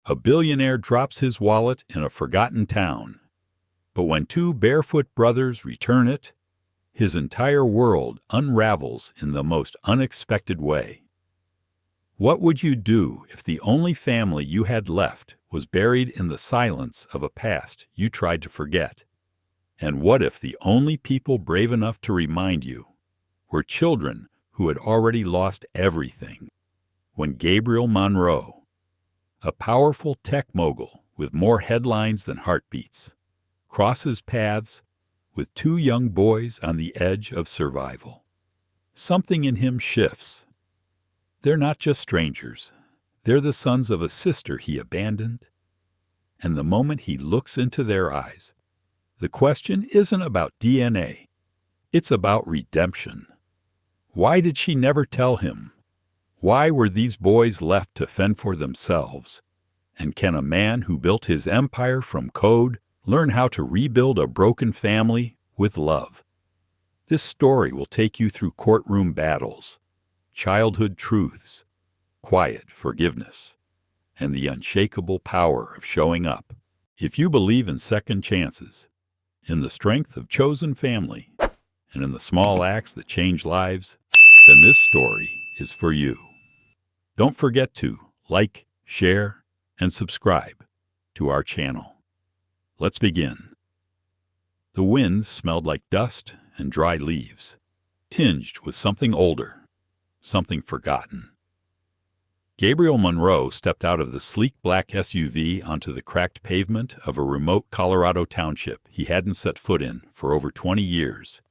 A billionaire drops his wallet in a forgotten town. But when two barefoot brothers return it, his entire world unravels in the most unexpected way. What would you do if the only family you had left was buried in the silence of a past you tried to forget? And what if the only people brave enough to remind you were children who had already lost everything? When Gabriel Monroe, a powerful tech mogul with more headlines than heartbeats, crosses paths with two young boys on the edge of survival, something in him shifts. They're not just strangers. They're the sons of a sister he abandoned. And the moment he looks into their eyes, the question isn't about DNA. It's about redemption. Why did she never tell him? Why were these boys left to fend for themselves? And can a man who built his empire from code learn how to rebuild a broken family with love? This story will take you through courtroom battles, childhood truths, quiet forgiveness, and the unshakable power of showing up. If you believe in second chances, in the strength of chosen family, and in the small acts that change lives, then this story is for you. Don't forget to like, share, and subscribe to our channel. Let's begin. The wind smelled like dust and dry leaves, tinged with something older, something forgotten. Gabriel Monroe stepped out of the sleek black SUV onto the cracked pavement of a remote Colorado township he hadn't set foot in for over 20 years.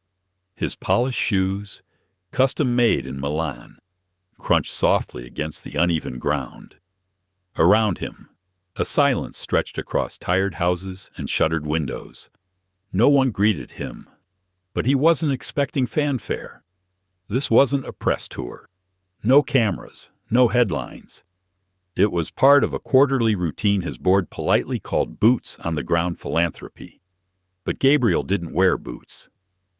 His polished shoes, custom made in Milan, crunched softly against the uneven ground. Around him, a silence stretched across tired houses and shuttered windows. No one greeted him, but he wasn't expecting fanfare. This wasn't a press tour. No cameras, no headlines. It was part of a quarterly routine his board politely called boots on the ground philanthropy. But Gabriel didn't wear boots.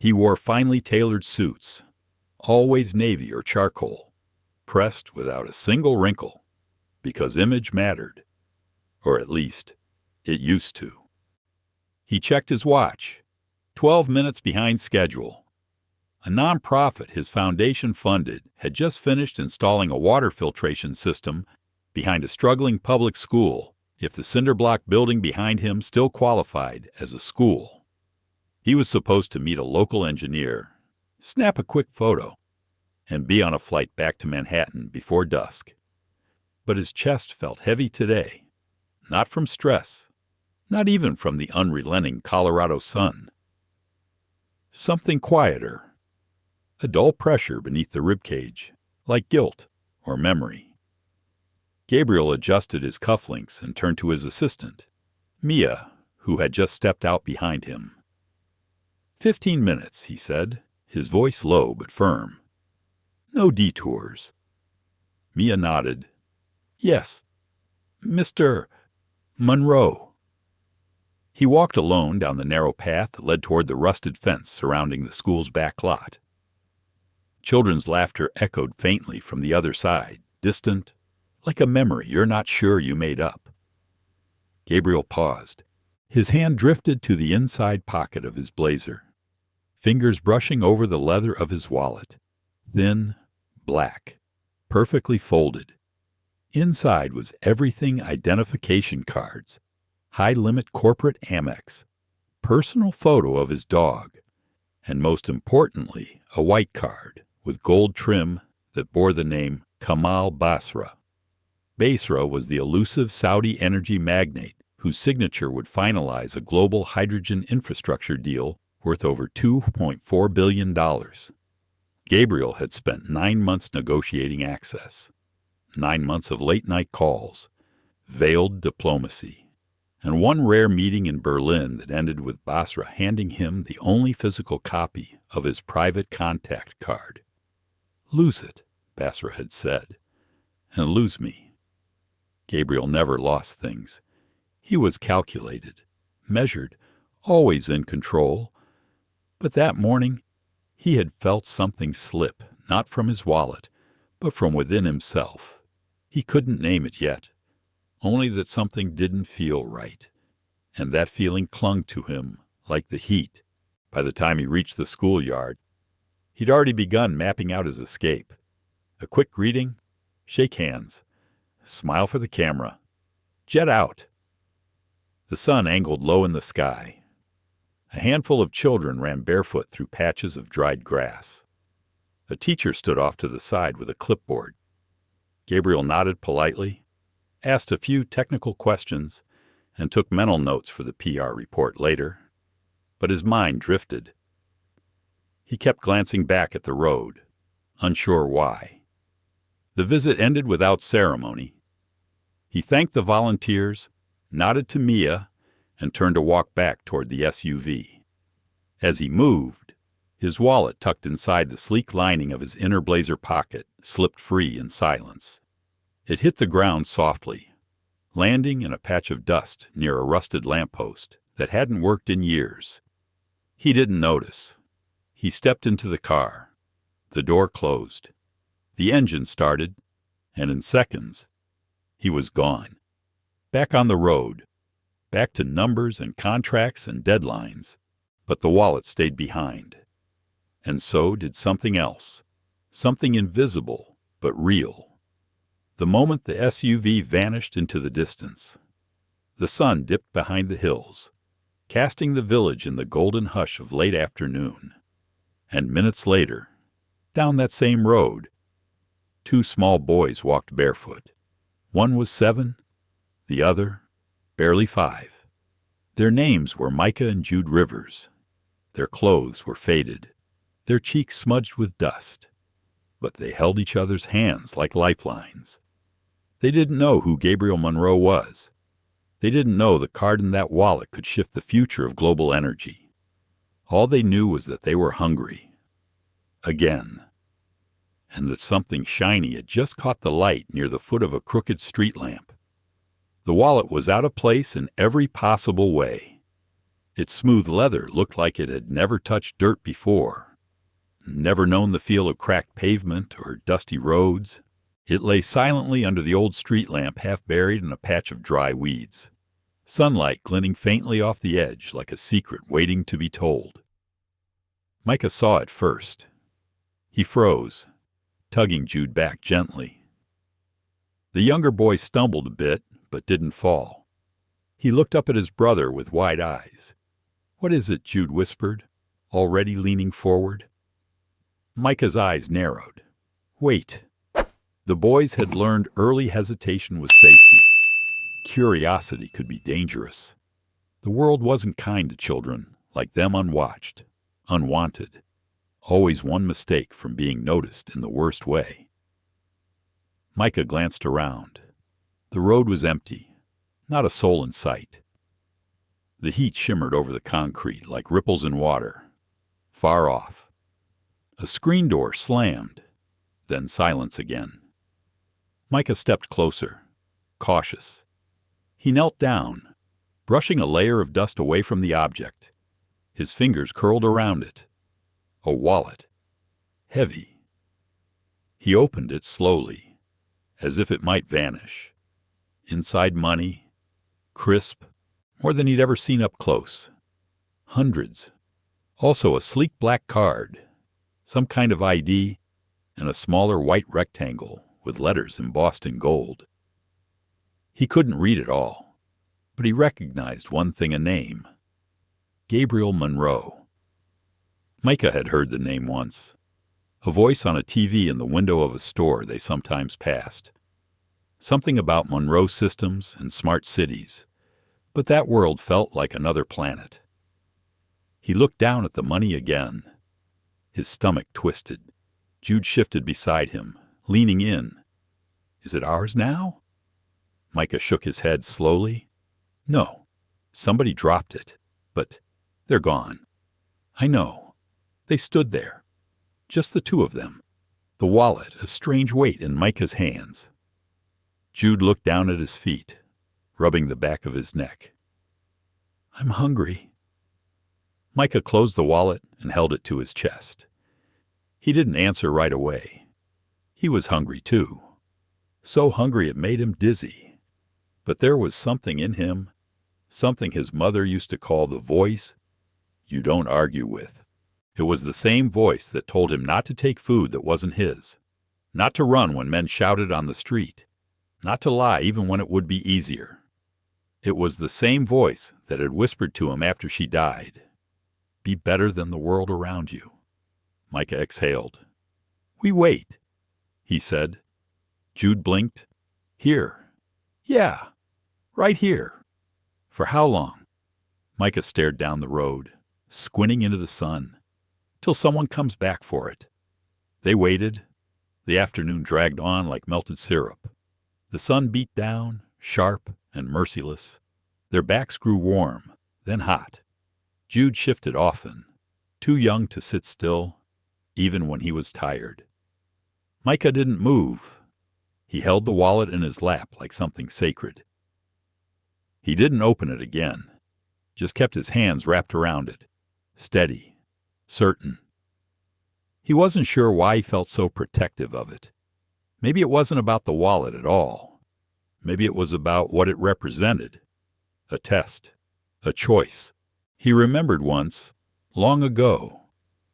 He wore finely tailored suits, always navy or charcoal, pressed without a single wrinkle, because image mattered, or at least it used to. He checked his watch, 12 minutes behind schedule. A nonprofit his foundation funded had just finished installing a water filtration system behind a struggling public school, if the cinder block building behind him still qualified as a school. He was supposed to meet a local engineer, snap a quick photo, and be on a flight back to Manhattan before dusk. But his chest felt heavy today, not from stress, not even from the unrelenting Colorado sun. Something quieter. A dull pressure beneath the ribcage, like guilt or memory. Gabriel adjusted his cufflinks and turned to his assistant, Mia, who had just stepped out behind him. 15 minutes, he said, his voice low but firm. No detours. Mia nodded. Yes, Mr. Monroe. He walked alone down the narrow path that led toward the rusted fence surrounding the school's back lot. Children's laughter echoed faintly from the other side, distant, like a memory you're not sure you made up. Gabriel paused. His hand drifted to the inside pocket of his blazer, fingers brushing over the leather of his wallet, thin, black, perfectly folded. Inside was everything identification cards, high-limit corporate Amex, personal photo of his dog, and most importantly, a white card with gold trim that bore the name Kamal Basra. Basra was the elusive Saudi energy magnate whose signature would finalize a global hydrogen infrastructure deal worth over $2.4 billion. Gabriel had spent 9 months negotiating access, 9 months of late-night calls, veiled diplomacy, and one rare meeting in Berlin that ended with Basra handing him the only physical copy of his private contact card. Lose it, Basra had said, and lose me. Gabriel never lost things. He was calculated, measured, always in control. But that morning, he had felt something slip, not from his wallet, but from within himself. He couldn't name it yet, only that something didn't feel right, and that feeling clung to him like the heat. By the time he reached the schoolyard, he'd already begun mapping out his escape. A quick greeting, shake hands, smile for the camera, jet out. The sun angled low in the sky. A handful of children ran barefoot through patches of dried grass. A teacher stood off to the side with a clipboard. Gabriel nodded politely, asked a few technical questions, and took mental notes for the PR report later. But his mind drifted. He kept glancing back at the road, unsure why. The visit ended without ceremony. He thanked the volunteers, nodded to Mia, and turned to walk back toward the SUV. As he moved, his wallet tucked inside the sleek lining of his inner blazer pocket slipped free in silence. It hit the ground softly, landing in a patch of dust near a rusted lamppost that hadn't worked in years. He didn't notice. He stepped into the car. The door closed. The engine started, and in seconds, he was gone. Back on the road, back to numbers and contracts and deadlines, but the wallet stayed behind. And so did something else, something invisible but real. The moment the SUV vanished into the distance, the sun dipped behind the hills, casting the village in the golden hush of late afternoon. And minutes later, down that same road, two small boys walked barefoot. One was 7, the other barely 5. Their names were Micah and Jude Rivers. Their clothes were faded, their cheeks smudged with dust, but they held each other's hands like lifelines. They didn't know who Gabriel Monroe was. They didn't know the card in that wallet could shift the future of global energy. All they knew was that they were hungry. Again. And that something shiny had just caught the light near the foot of a crooked street lamp. The wallet was out of place in every possible way. Its smooth leather looked like it had never touched dirt before, never known the feel of cracked pavement or dusty roads. It lay silently under the old street lamp, half buried in a patch of dry weeds, sunlight glinting faintly off the edge like a secret waiting to be told. Micah saw it first. He froze, tugging Jude back gently. The younger boy stumbled a bit, but didn't fall. He looked up at his brother with wide eyes. "What is it?" Jude whispered, already leaning forward. Micah's eyes narrowed. "Wait." The boys had learned early hesitation was safety. Curiosity could be dangerous. The world wasn't kind to children, like them unwatched, unwanted. Always one mistake from being noticed in the worst way. Micah glanced around. The road was empty, not a soul in sight. The heat shimmered over the concrete like ripples in water. Far off, a screen door slammed, then silence again. Micah stepped closer, cautious. He knelt down, brushing a layer of dust away from the object. His fingers curled around it. A wallet. Heavy. He opened it slowly, as if it might vanish. Inside money, crisp, more than he'd ever seen up close. Hundreds. Also a sleek black card, some kind of ID, and a smaller white rectangle with letters embossed in gold. He couldn't read it all, but he recognized one thing, a name. Gabriel Monroe. Micah had heard the name once. A voice on a TV in the window of a store they sometimes passed. Something about Monroe systems and smart cities, but that world felt like another planet. He looked down at the money again. His stomach twisted. Jude shifted beside him, leaning in. "Is it ours now?" Micah shook his head slowly. "No. Somebody dropped it. But they're gone." "I know." They stood there. Just the two of them. The wallet, a strange weight in Micah's hands. Jude looked down at his feet, rubbing the back of his neck. "I'm hungry." Micah closed the wallet and held it to his chest. He didn't answer right away. He was hungry too. So hungry it made him dizzy. But there was something in him, something his mother used to call the voice you don't argue with. It was the same voice that told him not to take food that wasn't his, not to run when men shouted on the street, not to lie even when it would be easier. It was the same voice that had whispered to him after she died, "Be better than the world around you." Micah exhaled. "We wait," he said. Jude blinked. "Here." "Yeah, right here." "For how long?" Micah stared down the road, squinting into the sun, till someone comes back for it. They waited. The afternoon dragged on like melted syrup. The sun beat down, sharp and merciless. Their backs grew warm, then hot. Jude shifted often, too young to sit still, even when he was tired. Micah didn't move. He held the wallet in his lap like something sacred. He didn't open it again, just kept his hands wrapped around it, steady, certain. He wasn't sure why he felt so protective of it. Maybe it wasn't about the wallet at all. Maybe it was about what it represented. A test, a choice. He remembered once, long ago,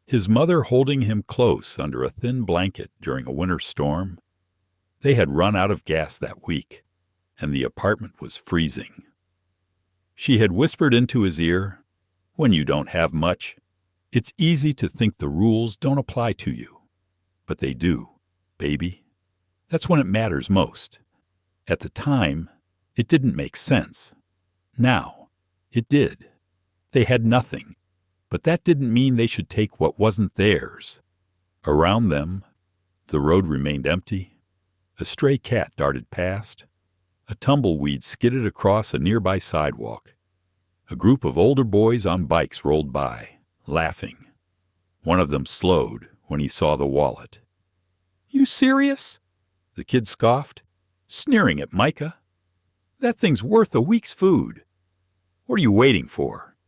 his mother holding him close under a thin blanket during a winter storm. They had run out of gas that week, and the apartment was freezing. She had whispered into his ear, "When you don't have much, it's easy to think the rules don't apply to you. But they do, baby. That's when it matters most. At the time, it didn't make sense. Now, it did. They had nothing, but that didn't mean they should take what wasn't theirs." Around them, the road remained empty. A stray cat darted past. A tumbleweed skidded across a nearby sidewalk. A group of older boys on bikes rolled by, laughing. One of them slowed when he saw the wallet. "You serious?" the kid scoffed, sneering at Micah. "That thing's worth a week's food. What are you waiting for?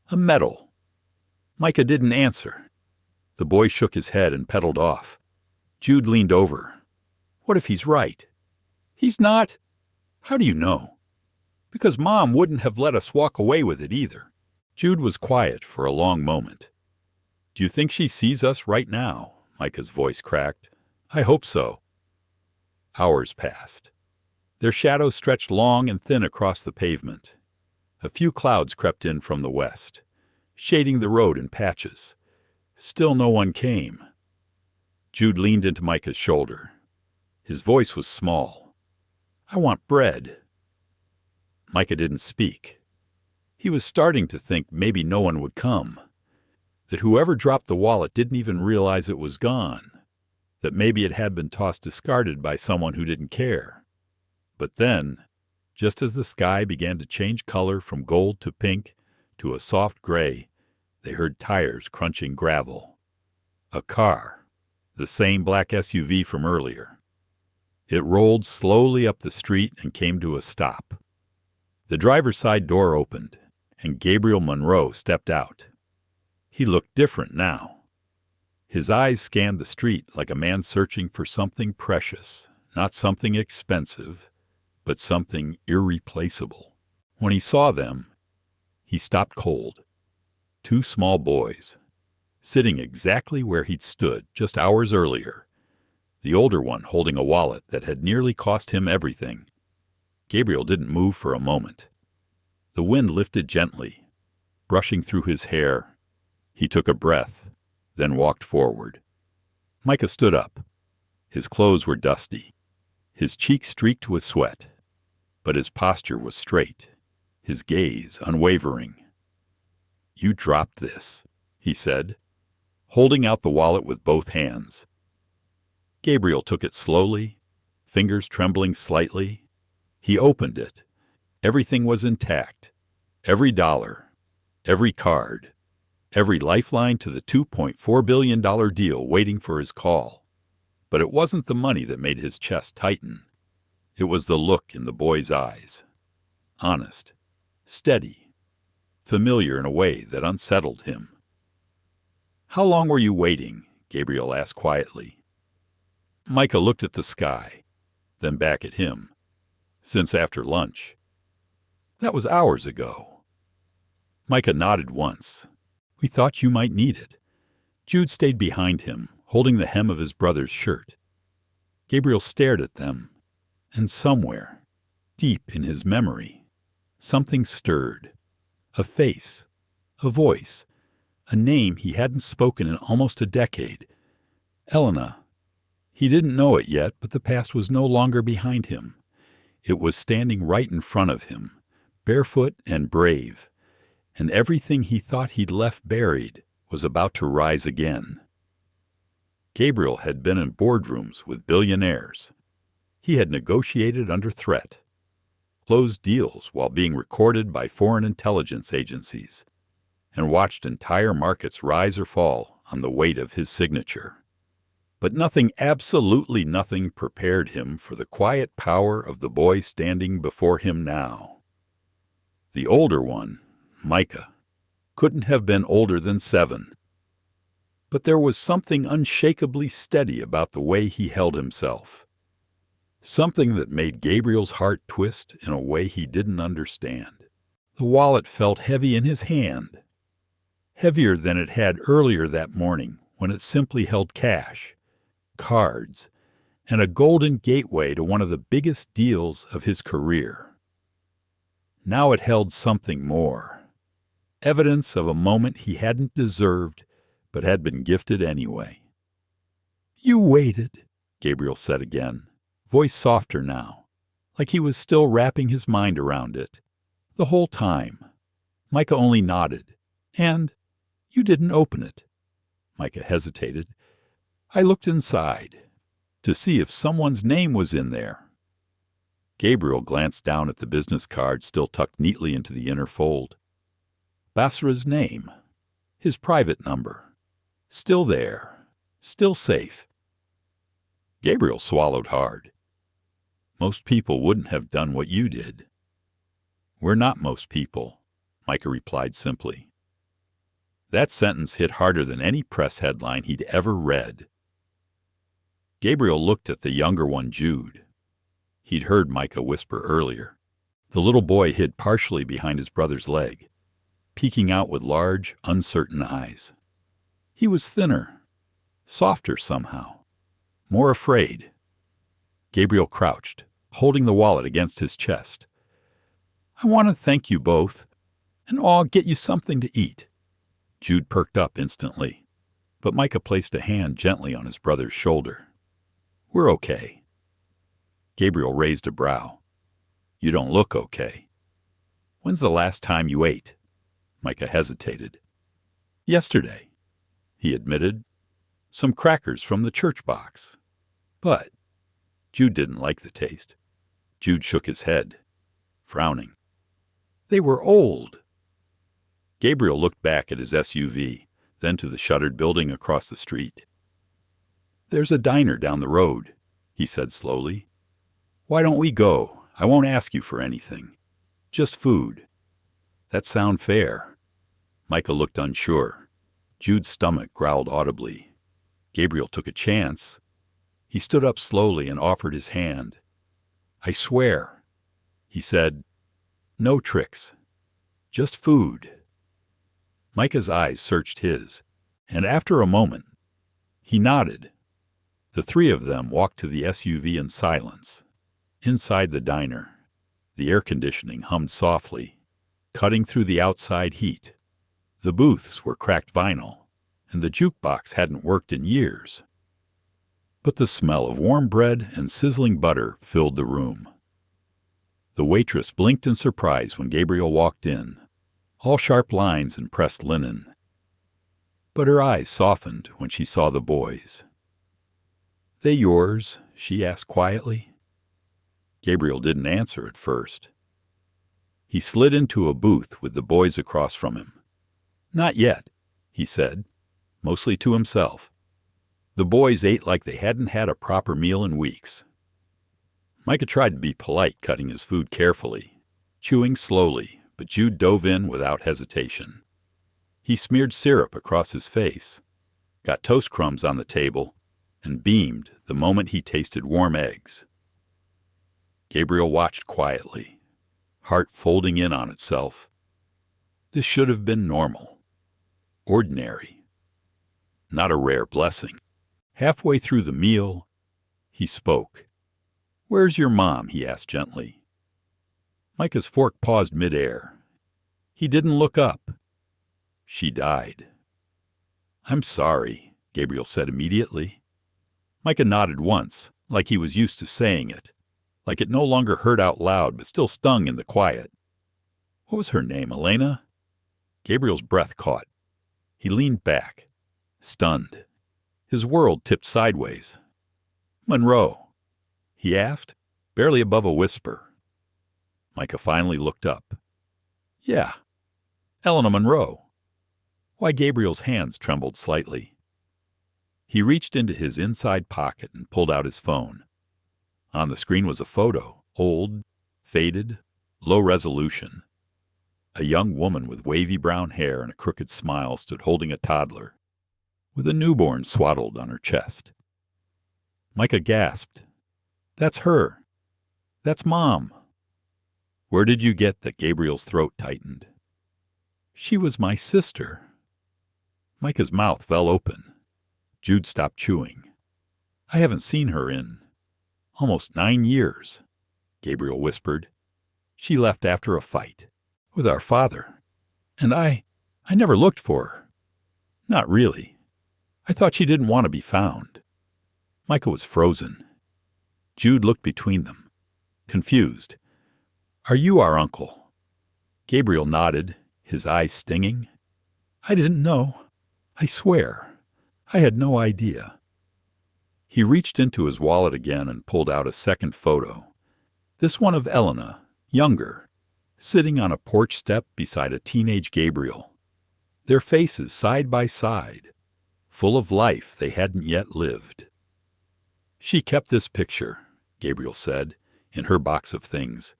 A medal." Micah didn't answer. The boy shook his head and pedaled off. Jude leaned over. "What if he's right?" "He's not." "How do you know?" "Because Mom wouldn't have let us walk away with it either." Jude was quiet for a long moment. "Do you think she sees us right now?" Micah's voice cracked. "I hope so." Hours passed. Their shadows stretched long and thin across the pavement. A few clouds crept in from the west, shading the road in patches. Still no one came. Jude leaned into Micah's shoulder. His voice was small. "I want bread." Micah didn't speak. He was starting to think maybe no one would come, that whoever dropped the wallet didn't even realize it was gone, that maybe it had been tossed discarded by someone who didn't care. But then, just as the sky began to change color from gold to pink to a soft gray, they heard tires crunching gravel. A car, the same black SUV from earlier. It rolled slowly up the street and came to a stop. The driver's side door opened, and Gabriel Monroe stepped out. He looked different now. His eyes scanned the street like a man searching for something precious, not something expensive, but something irreplaceable. When he saw them, he stopped cold. Two small boys, sitting exactly where he'd stood just hours earlier, the older one holding a wallet that had nearly cost him everything. Gabriel didn't move for a moment. The wind lifted gently, brushing through his hair. He took a breath, then walked forward. Micah stood up. His clothes were dusty, his cheeks streaked with sweat, but his posture was straight, his gaze unwavering. "You dropped this," he said, holding out the wallet with both hands. Gabriel took it slowly, fingers trembling slightly. He opened it. Everything was intact. Every dollar, every card, every lifeline to the $2.4 billion deal waiting for his call. But it wasn't the money that made his chest tighten. It was the look in the boy's eyes. Honest, steady, familiar in a way that unsettled him. "How long were you waiting?" Gabriel asked quietly. Micah looked at the sky, then back at him. "Since after lunch." That was hours ago." Micah nodded once. "We thought you might need it." Jude stayed behind him, holding the hem of his brother's shirt. Gabriel stared at them, and somewhere, deep in his memory, something stirred. A face, a voice, a name he hadn't spoken in almost a decade. Elena. He didn't know it yet, but the past was no longer behind him. It was standing right in front of him, barefoot and brave, and everything he thought he'd left buried was about to rise again. Gabriel had been in boardrooms with billionaires. He had negotiated under threat, closed deals while being recorded by foreign intelligence agencies, and watched entire markets rise or fall on the weight of his signature. But nothing, absolutely nothing, prepared him for the quiet power of the boy standing before him now. The older one, Micah, couldn't have been older than 7. But there was something unshakably steady about the way he held himself. Something that made Gabriel's heart twist in a way he didn't understand. The wallet felt heavy in his hand, heavier than it had earlier that morning when it simply held cash, cards, and a golden gateway to one of the biggest deals of his career. Now it held something more, evidence of a moment he hadn't deserved but had been gifted anyway. "You waited," Gabriel said again, voice softer now, like he was still wrapping his mind around it. "The whole time." Micah only nodded. "And you didn't open it." Micah hesitated. "I looked inside to see if someone's name was in there." Gabriel glanced down at the business card still tucked neatly into the inner fold. Basra's name, his private number, still there, still safe. Gabriel swallowed hard. "Most people wouldn't have done what you did." "We're not most people," Micah replied simply. That sentence hit harder than any press headline he'd ever read. Gabriel looked at the younger one, Jude. He'd heard Micah whisper earlier. The little boy hid partially behind his brother's leg, peeking out with large, uncertain eyes. He was thinner, softer somehow, more afraid. Gabriel crouched, holding the wallet against his chest. "I want to thank you both, and I'll get you something to eat." Jude perked up instantly, but Micah placed a hand gently on his brother's shoulder. "We're okay." Gabriel raised a brow. "You don't look okay." "When's the last time you ate?" Micah hesitated. "Yesterday," he admitted. "Some crackers from the church box. But—" Jude didn't like the taste. Jude shook his head, frowning. "They were old." Gabriel looked back at his SUV, then to the shuttered building across the street. "There's a diner down the road," he said slowly. "Why don't we go? I won't ask you for anything. Just food. That sound fair?" Micah looked unsure. Jude's stomach growled audibly. Gabriel took a chance. He stood up slowly and offered his hand. "I swear," he said, "no tricks. Just food." Micah's eyes searched his, and after a moment, he nodded. The three of them walked to the SUV in silence. Inside the diner, the air conditioning hummed softly, cutting through the outside heat. The booths were cracked vinyl, and the jukebox hadn't worked in years. But the smell of warm bread and sizzling butter filled the room. The waitress blinked in surprise when Gabriel walked in, all sharp lines and pressed linen. But her eyes softened when she saw the boys. "They yours?" she asked quietly. Gabriel didn't answer at first. He slid into a booth with the boys across from him. "Not yet," he said, mostly to himself. The boys ate like they hadn't had a proper meal in weeks. Micah tried to be polite, cutting his food carefully, chewing slowly, but Jude dove in without hesitation. He smeared syrup across his face, got toast crumbs on the table, and beamed the moment he tasted warm eggs. Gabriel watched quietly, heart folding in on itself. This should have been normal. Ordinary. Not a rare blessing. Halfway through the meal, he spoke. "Where's your mom?" he asked gently. Micah's fork paused midair. He didn't look up. "She died." "I'm sorry," Gabriel said immediately. Micah nodded once, like he was used to saying it, like it no longer heard out loud but still stung in the quiet. "What was her name, Elena?" Gabriel's breath caught. He leaned back, stunned. His world tipped sideways. "Monroe?" he asked, barely above a whisper. Micah finally looked up. "Yeah, Elena Monroe." Why, Gabriel's hands trembled slightly. He reached into his inside pocket and pulled out his phone. On the screen was a photo, old, faded, low resolution. A young woman with wavy brown hair and a crooked smile stood holding a toddler, with a newborn swaddled on her chest. Micah gasped. "That's her. That's Mom." "Where did you get that?" Gabriel's throat tightened. "She was my sister." Micah's mouth fell open. Jude stopped chewing. "I haven't seen her in almost 9 years," Gabriel whispered. "She left after a fight with our father. And I never looked for her. Not really. I thought she didn't want to be found." Micah was frozen. Jude looked between them, confused. "Are you our uncle?" Gabriel nodded, his eyes stinging. "I didn't know. I swear. I had no idea." He reached into his wallet again and pulled out a second photo. This one of Elena, younger, sitting on a porch step beside a teenage Gabriel. Their faces side by side, full of life they hadn't yet lived. "She kept this picture," Gabriel said, "in her box of things.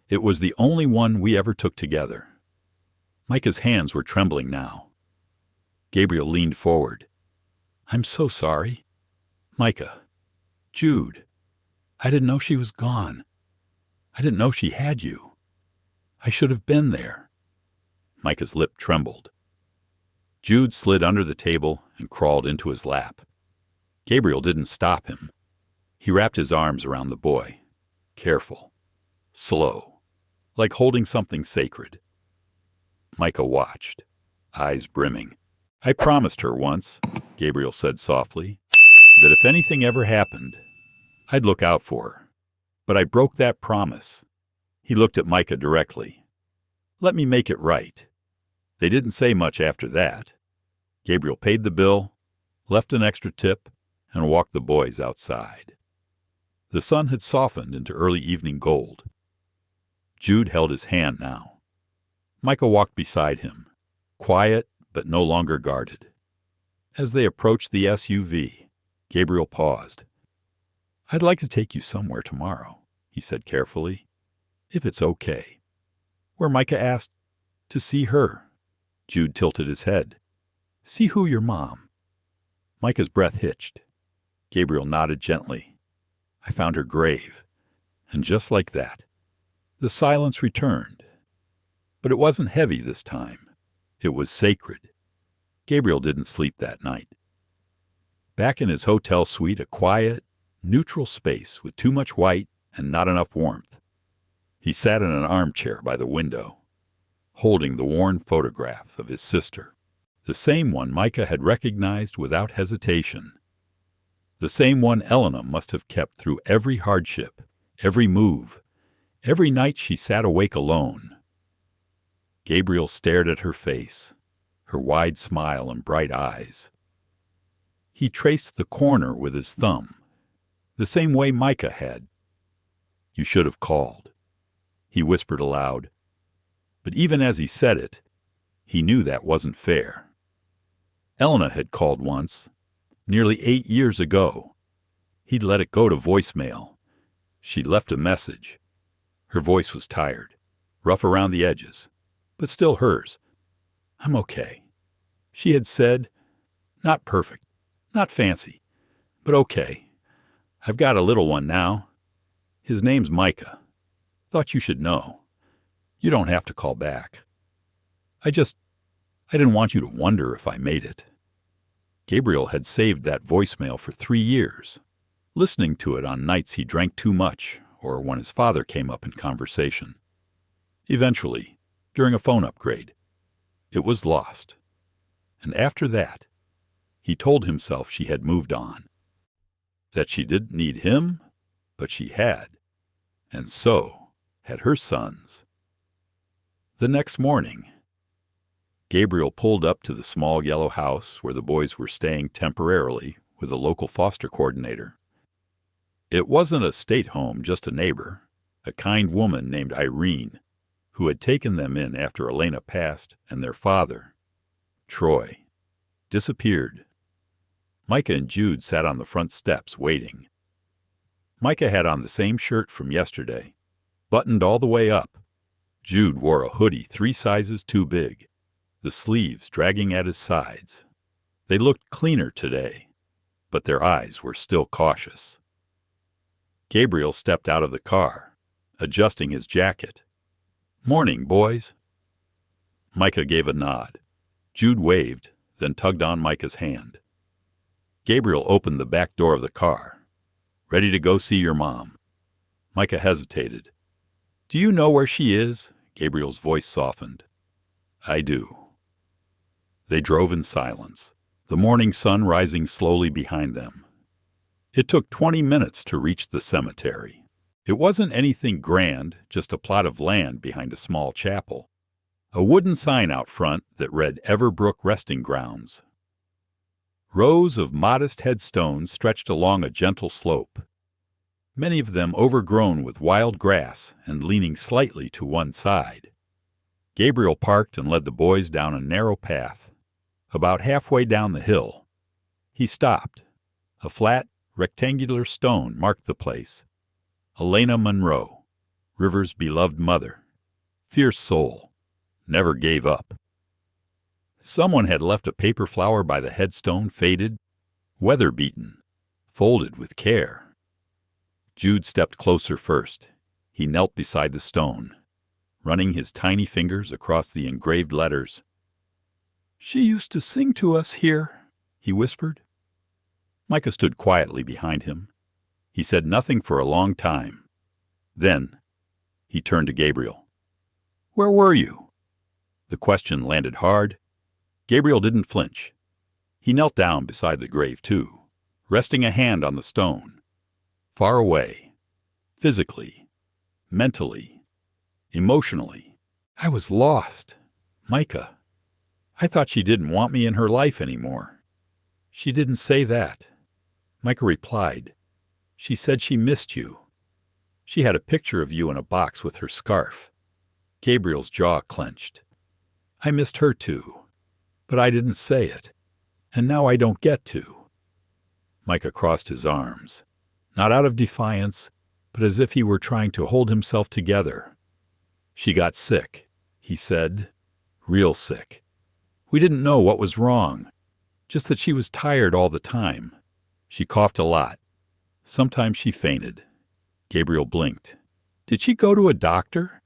It was the only one we ever took together." Micah's hands were trembling now. Gabriel leaned forward. "I'm so sorry. Micah, Jude, I didn't know she was gone. I didn't know she had you. I should have been there." Micah's lip trembled. Jude slid under the table and crawled into his lap. Gabriel didn't stop him. He wrapped his arms around the boy. Careful. Slow. Like holding something sacred. Micah watched, eyes brimming. "I promised her once," Gabriel said softly, "that if anything ever happened, I'd look out for her. But I broke that promise." He looked at Micah directly. "Let me make it right." They didn't say much after that. Gabriel paid the bill, left an extra tip, and walked the boys outside. The sun had softened into early evening gold. Jude held his hand now. Micah walked beside him, quiet but no longer guarded. As they approached the SUV, Gabriel paused. "I'd like to take you somewhere tomorrow," he said carefully, "if it's okay." "Where?" Micah asked. "To see her." Jude tilted his head. "See who? Your mom?" Micah's breath hitched. Gabriel nodded gently. "I found her grave." And just like that, the silence returned. But it wasn't heavy this time. It was sacred. Gabriel didn't sleep that night. Back in his hotel suite, a quiet, neutral space with too much white and not enough warmth. He sat in an armchair by the window, holding the worn photograph of his sister, the same one Micah had recognized without hesitation, the same one Elena must have kept through every hardship, every move, every night she sat awake alone. Gabriel stared at her face, her wide smile and bright eyes. He traced the corner with his thumb, the same way Micah had. "You should have called," he whispered aloud. But even as he said it, he knew that wasn't fair. Elena had called once, nearly 8 years ago. He'd let it go to voicemail. She'd left a message. Her voice was tired, rough around the edges, but still hers. "I'm okay," she had said. "Not perfect, not fancy, but okay. I've got a little one now. His name's Micah. Thought you should know. You don't have to call back. I didn't want you to wonder if I made it." Gabriel had saved that voicemail for 3 years, listening to it on nights he drank too much or when his father came up in conversation. Eventually, during a phone upgrade, it was lost. And after that, he told himself she had moved on, that she didn't need him, but she had, and so had her sons. The next morning, Gabriel pulled up to the small yellow house where the boys were staying temporarily with a local foster coordinator. It wasn't a state home, just a neighbor, a kind woman named Irene, who had taken them in after Elena passed and their father, Troy, disappeared. Micah and Jude sat on the front steps waiting. Micah had on the same shirt from yesterday, buttoned all the way up. Jude wore a hoodie 3 sizes too big, the sleeves dragging at his sides. They looked cleaner today, but their eyes were still cautious. Gabriel stepped out of the car, adjusting his jacket. "Morning, boys." Micah gave a nod. Jude waved, then tugged on Micah's hand. Gabriel opened the back door of the car. "Ready to go see your mom?" Micah hesitated. "Do you know where she is?" Gabriel's voice softened. "I do." They drove in silence, the morning sun rising slowly behind them. It took 20 minutes to reach the cemetery. It wasn't anything grand, just a plot of land behind a small chapel. A wooden sign out front that read Everbrook Resting Grounds. Rows of modest headstones stretched along a gentle slope, many of them overgrown with wild grass and leaning slightly to one side. Gabriel parked and led the boys down a narrow path. About halfway down the hill, he stopped. A flat, rectangular stone marked the place. Elena Monroe, River's beloved mother. Fierce soul. Never gave up. Someone had left a paper flower by the headstone, faded, weather-beaten, folded with care. Jude stepped closer first. He knelt beside the stone, running his tiny fingers across the engraved letters. "She used to sing to us here," he whispered. Micah stood quietly behind him. He said nothing for a long time. Then he turned to Gabriel. "Where were you?" The question landed hard. Gabriel didn't flinch. He knelt down beside the grave, too, resting a hand on the stone. Far away. Physically. Mentally. Emotionally. "I was lost. Micah. I thought she didn't want me in her life anymore." "She didn't say that." Micah replied. "She said she missed you. She had a picture of you in a box with her scarf." Gabriel's jaw clenched. "I missed her too, but I didn't say it, and now I don't get to." Micah crossed his arms, not out of defiance, but as if he were trying to hold himself together. "She got sick," he said, "real sick. We didn't know what was wrong, just that she was tired all the time. She coughed a lot. Sometimes she fainted." Gabriel blinked. "Did she go to a doctor?"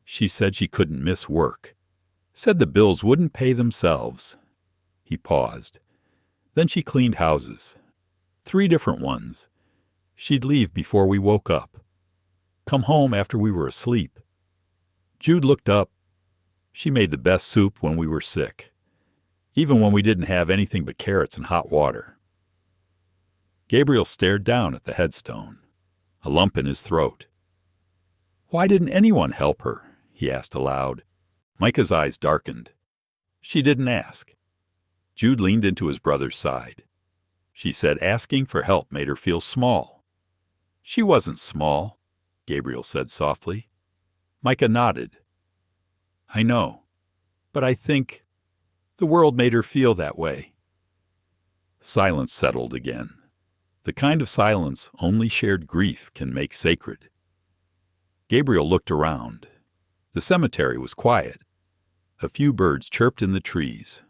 "She said she couldn't miss work. Said the bills wouldn't pay themselves." He paused. "Then she cleaned houses. 3 different ones. She'd leave before we woke up. Come home after we were asleep. Jude looked up. She made the best soup when we were sick, even when we didn't have anything but carrots and hot water." Gabriel stared down at the headstone, a lump in his throat. "Why didn't anyone help her?" he asked aloud. Micah's eyes darkened. "She didn't ask." Jude leaned into his brother's side. "She said asking for help made her feel small." "She wasn't small," Gabriel said softly. Micah nodded. "I know, but I think the world made her feel that way." Silence settled again, the kind of silence only shared grief can make sacred. Gabriel looked around. The cemetery was quiet. A few birds chirped in the trees.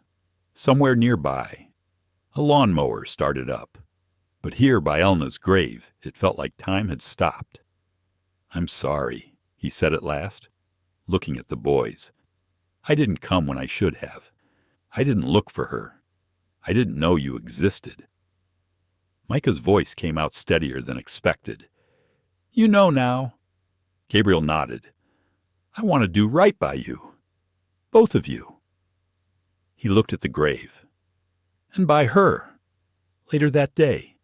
Somewhere nearby, a lawnmower started up. But here by Elena's grave, it felt like time had stopped. "I'm sorry," he said at last. looking at the boys. "I didn't come when I should have. I didn't look for her. I didn't know you existed." Micah's voice came out steadier than expected. "You know now." Gabriel nodded. "I want to do right by you. Both of you." He looked at the grave. "And by her." Later that day,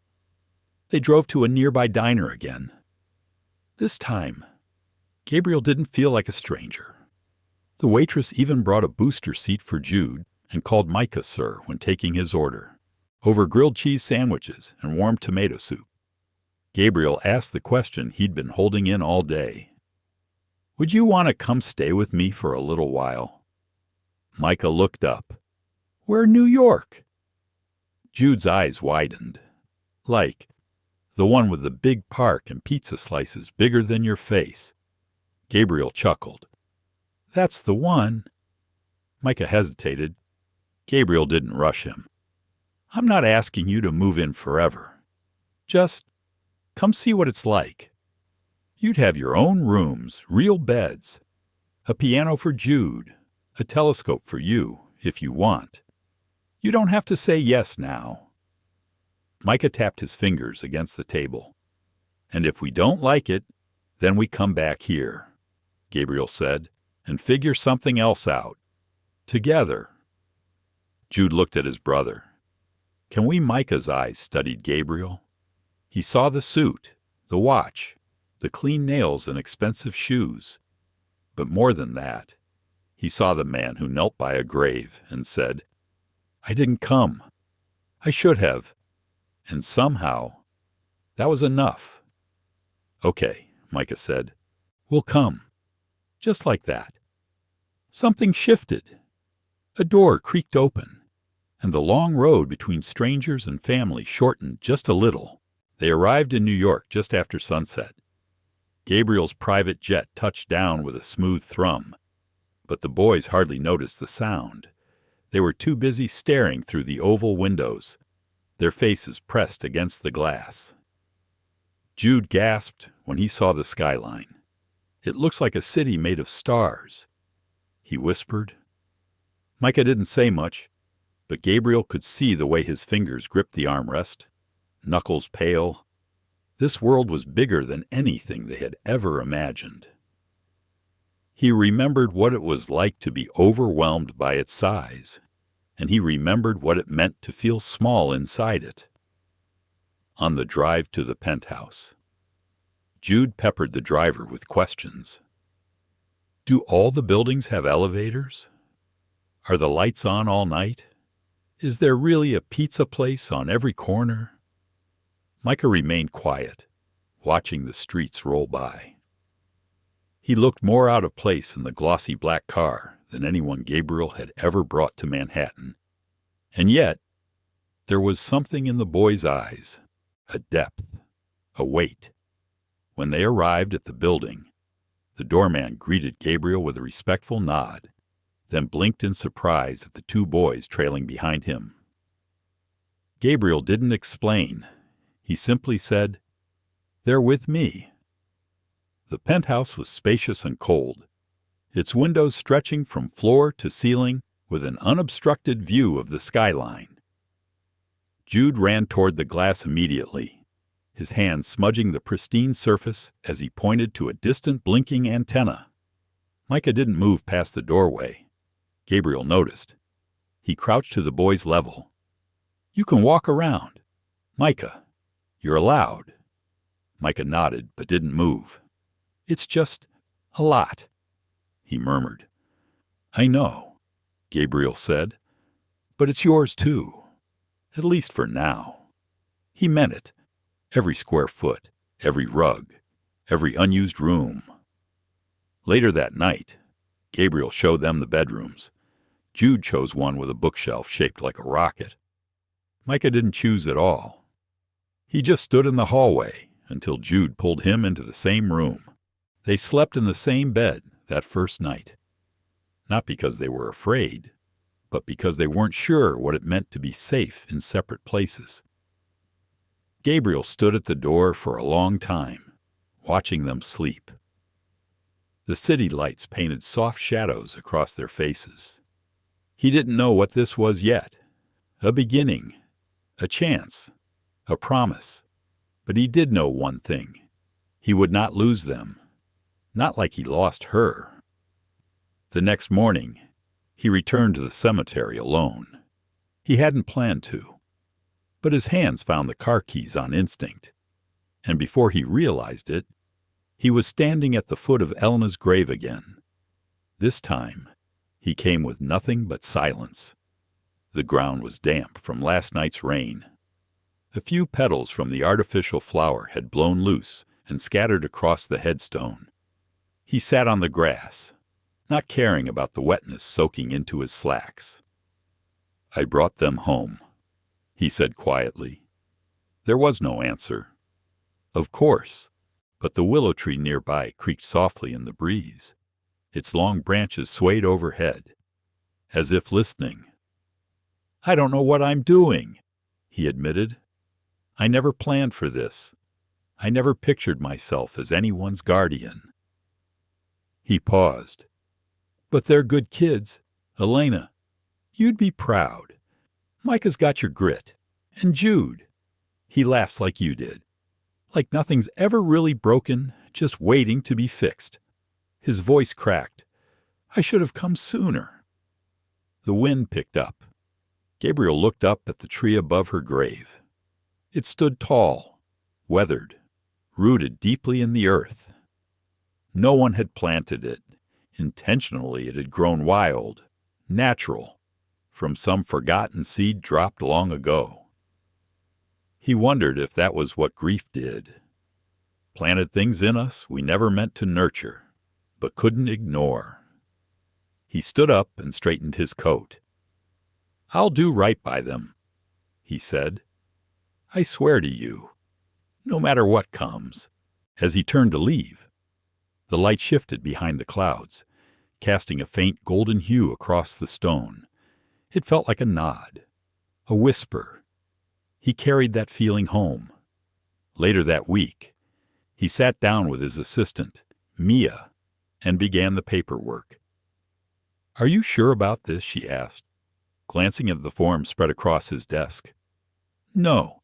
they drove to a nearby diner again. This time, Gabriel didn't feel like a stranger. The waitress even brought a booster seat for Jude and called Micah sir when taking his order, over grilled cheese sandwiches and warm tomato soup. Gabriel asked the question he'd been holding in all day. "Would you want to come stay with me for a little while?" Micah looked up. "We're New York." Jude's eyes widened. "Like the one with the big park and pizza slices bigger than your face." Gabriel chuckled. "That's the one." Micah hesitated. Gabriel didn't rush him. "I'm not asking you to move in forever. Just come see what it's like. You'd have your own rooms, real beds, a piano for Jude, a telescope for you, if you want. You don't have to say yes now." Micah tapped his fingers against the table. "And if we don't like it, then we come back here," Gabriel said, "and figure something else out. Together." Jude looked at his brother. Can we? Micah's eyes studied Gabriel. He saw the suit, the watch, the clean nails and expensive shoes. But more than that, he saw the man who knelt by a grave and said, "I didn't come. I should have." And somehow, that was enough. "Okay," Micah said. "We'll come." Just like that. Something shifted. A door creaked open, and the long road between strangers and family shortened just a little. They arrived in New York just after sunset. Gabriel's private jet touched down with a smooth thrum, but the boys hardly noticed the sound. They were too busy staring through the oval windows, their faces pressed against the glass. Jude gasped when he saw the skyline. "It looks like a city made of stars," he whispered. Micah didn't say much, but Gabriel could see the way his fingers gripped the armrest, knuckles pale. This world was bigger than anything they had ever imagined. He remembered what it was like to be overwhelmed by its size, and he remembered what it meant to feel small inside it. On the drive to the penthouse, Jude peppered the driver with questions. Do all the buildings have elevators? Are the lights on all night? Is there really a pizza place on every corner? Micah remained quiet, watching the streets roll by. He looked more out of place in the glossy black car than anyone Gabriel had ever brought to Manhattan. And yet, there was something in the boy's eyes, a depth, a weight. When they arrived at the building, the doorman greeted Gabriel with a respectful nod, then blinked in surprise at the two boys trailing behind him. Gabriel didn't explain. He simply said, "They're with me." The penthouse was spacious and cold, its windows stretching from floor to ceiling with an unobstructed view of the skyline. Jude ran toward the glass immediately, his hand smudging the pristine surface as he pointed to a distant blinking antenna. Micah didn't move past the doorway. Gabriel noticed. He crouched to the boy's level. "You can walk around. Micah, you're allowed." Micah nodded but didn't move. "It's just a lot," he murmured. "I know," Gabriel said, "but it's yours too, at least for now." He meant it. Every square foot, every rug, every unused room. Later that night, Gabriel showed them the bedrooms. Jude chose one with a bookshelf shaped like a rocket. Micah didn't choose at all. He just stood in the hallway until Jude pulled him into the same room. They slept in the same bed that first night. Not because they were afraid, but because they weren't sure what it meant to be safe in separate places. Gabriel stood at the door for a long time, watching them sleep. The city lights painted soft shadows across their faces. He didn't know what this was yet. A beginning, a chance, a promise. But he did know one thing. He would not lose them. Not like he lost her. The next morning, he returned to the cemetery alone. He hadn't planned to. But his hands found the car keys on instinct. And before he realized it, he was standing at the foot of Elena's grave again. This time, he came with nothing but silence. The ground was damp from last night's rain. A few petals from the artificial flower had blown loose and scattered across the headstone. He sat on the grass, not caring about the wetness soaking into his slacks. "I brought them home," he said quietly. There was no answer. Of course, but the willow tree nearby creaked softly in the breeze. Its long branches swayed overhead, as if listening. "I don't know what I'm doing," he admitted. "I never planned for this. I never pictured myself as anyone's guardian." He paused. "But they're good kids. Elena, you'd be proud. Micah's got your grit. And Jude. He laughs like you did. Like nothing's ever really broken, just waiting to be fixed." His voice cracked. "I should have come sooner." The wind picked up. Gabriel looked up at the tree above her grave. It stood tall, weathered, rooted deeply in the earth. No one had planted it. Intentionally it had grown wild, natural, from some forgotten seed dropped long ago. He wondered if that was what grief did. Planted things in us we never meant to nurture, but couldn't ignore. He stood up and straightened his coat. "I'll do right by them," he said. "I swear to you, no matter what comes." As he turned to leave, the light shifted behind the clouds, casting a faint golden hue across the stone. It felt like a nod, a whisper. He carried that feeling home. Later that week, he sat down with his assistant, Mia, and began the paperwork. "Are you sure about this?" she asked, glancing at the form spread across his desk. "No,"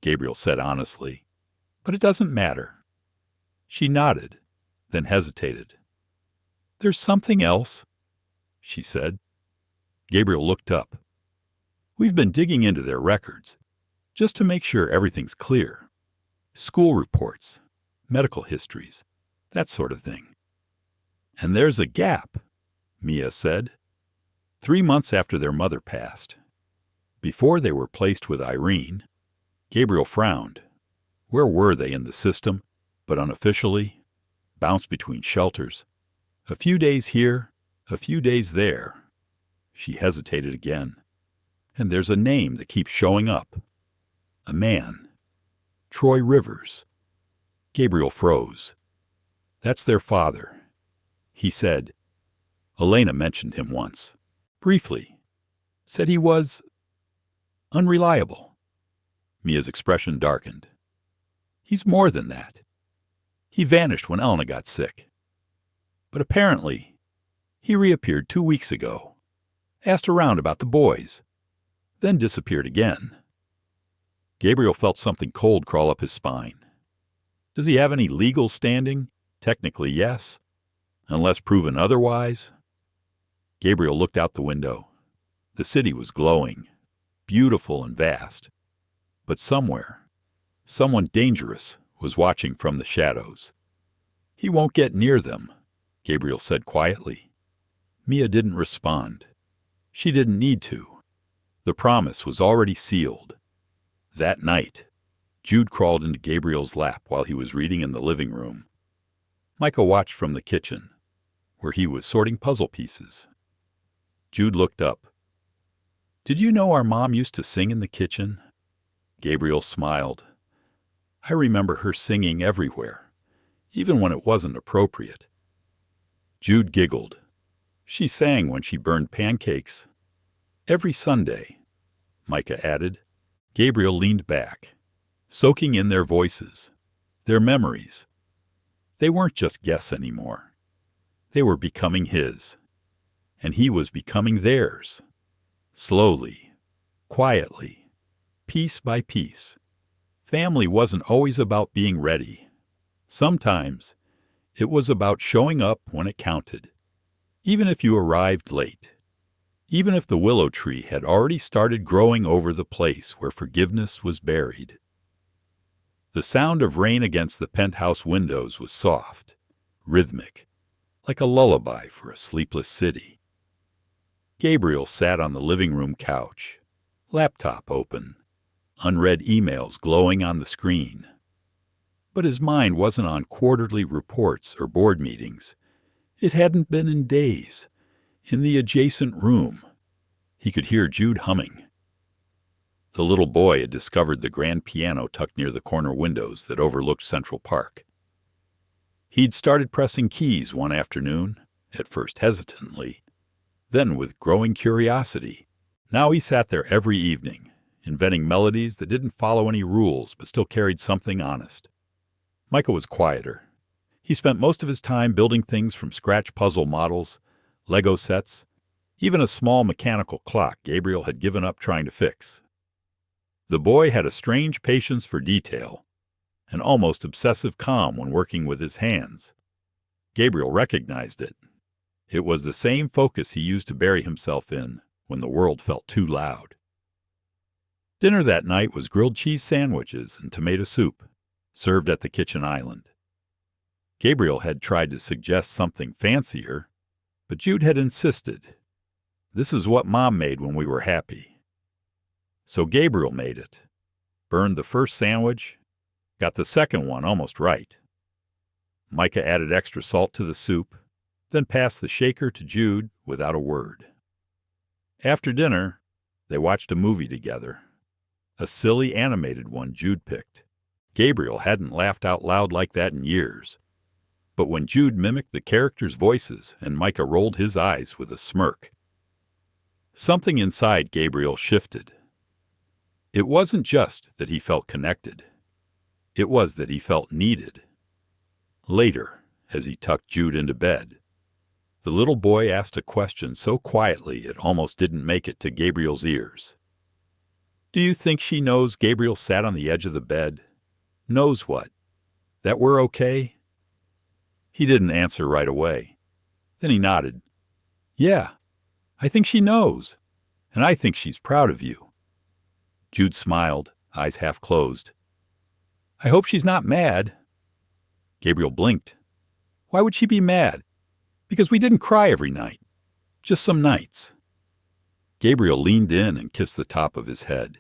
Gabriel said honestly, "but it doesn't matter." She nodded, then hesitated. "There's something else," she said. Gabriel looked up. "We've been digging into their records, just to make sure everything's clear. School reports, medical histories, that sort of thing." "And there's a gap," Mia said. 3 months after their mother passed. Before they were placed with Irene, Gabriel frowned. Where were they in the system, but unofficially? Bounced between shelters. A few days here, a few days there. She hesitated again. "And there's a name that keeps showing up. A man. Troy Rivers." Gabriel froze. "That's their father," he said. "Elena mentioned him once. Briefly. Said he was unreliable." Mia's expression darkened. "He's more than that. He vanished when Elena got sick. But apparently, he reappeared 2 weeks ago. Asked around about the boys. Then disappeared again." Gabriel felt something cold crawl up his spine. Does he have any legal standing? Technically, yes. Unless proven otherwise. Gabriel looked out the window. The city was glowing, beautiful and vast. But somewhere, someone dangerous was watching from the shadows. "He won't get near them," Gabriel said quietly. Mia didn't respond. She didn't need to. The promise was already sealed. That night, Jude crawled into Gabriel's lap while he was reading in the living room. Micah watched from the kitchen, where he was sorting puzzle pieces. Jude looked up. "Did you know our mom used to sing in the kitchen?" Gabriel smiled. "I remember her singing everywhere, even when it wasn't appropriate." Jude giggled. "She sang when she burned pancakes." "Every Sunday," Micah added. Gabriel leaned back, soaking in their voices, their memories. They weren't just guests anymore. They were becoming his, and he was becoming theirs. Slowly, quietly, piece by piece. Family wasn't always about being ready. Sometimes it was about showing up when it counted, even if you arrived late, even if the willow tree had already started growing over the place where forgiveness was buried. The sound of rain against the penthouse windows was soft, rhythmic, like a lullaby for a sleepless city. Gabriel sat on the living room couch, laptop open, unread emails glowing on the screen. But his mind wasn't on quarterly reports or board meetings. It hadn't been in days. In the adjacent room, he could hear Jude humming. The little boy had discovered the grand piano tucked near the corner windows that overlooked Central Park. He'd started pressing keys one afternoon, at first hesitantly, then with growing curiosity. Now he sat there every evening, inventing melodies that didn't follow any rules but still carried something honest. Micah was quieter. He spent most of his time building things from scratch puzzle models, Lego sets, even a small mechanical clock Gabriel had given up trying to fix. The boy had a strange patience for detail, an almost obsessive calm when working with his hands. Gabriel recognized it. It was the same focus he used to bury himself in when the world felt too loud. Dinner that night was grilled cheese sandwiches and tomato soup, served at the kitchen island. Gabriel had tried to suggest something fancier, but Jude had insisted. This is what Mom made when we were happy. So Gabriel made it, burned the first sandwich, got the second one almost right. Micah added extra salt to the soup, then passed the shaker to Jude without a word. After dinner, they watched a movie together, a silly animated one Jude picked. Gabriel hadn't laughed out loud like that in years, but when Jude mimicked the characters' voices and Micah rolled his eyes with a smirk, something inside Gabriel shifted. It wasn't just that he felt connected. It was that he felt needed. Later, as he tucked Jude into bed, the little boy asked a question so quietly it almost didn't make it to Gabriel's ears. Do you think she knows Gabriel sat on the edge of the bed? Knows what? That we're okay? He didn't answer right away. Then he nodded. Yeah, I think she knows, and I think she's proud of you. Jude smiled, eyes half closed. I hope she's not mad. Gabriel blinked. Why would she be mad? Because we didn't cry every night. Just some nights. Gabriel leaned in and kissed the top of his head.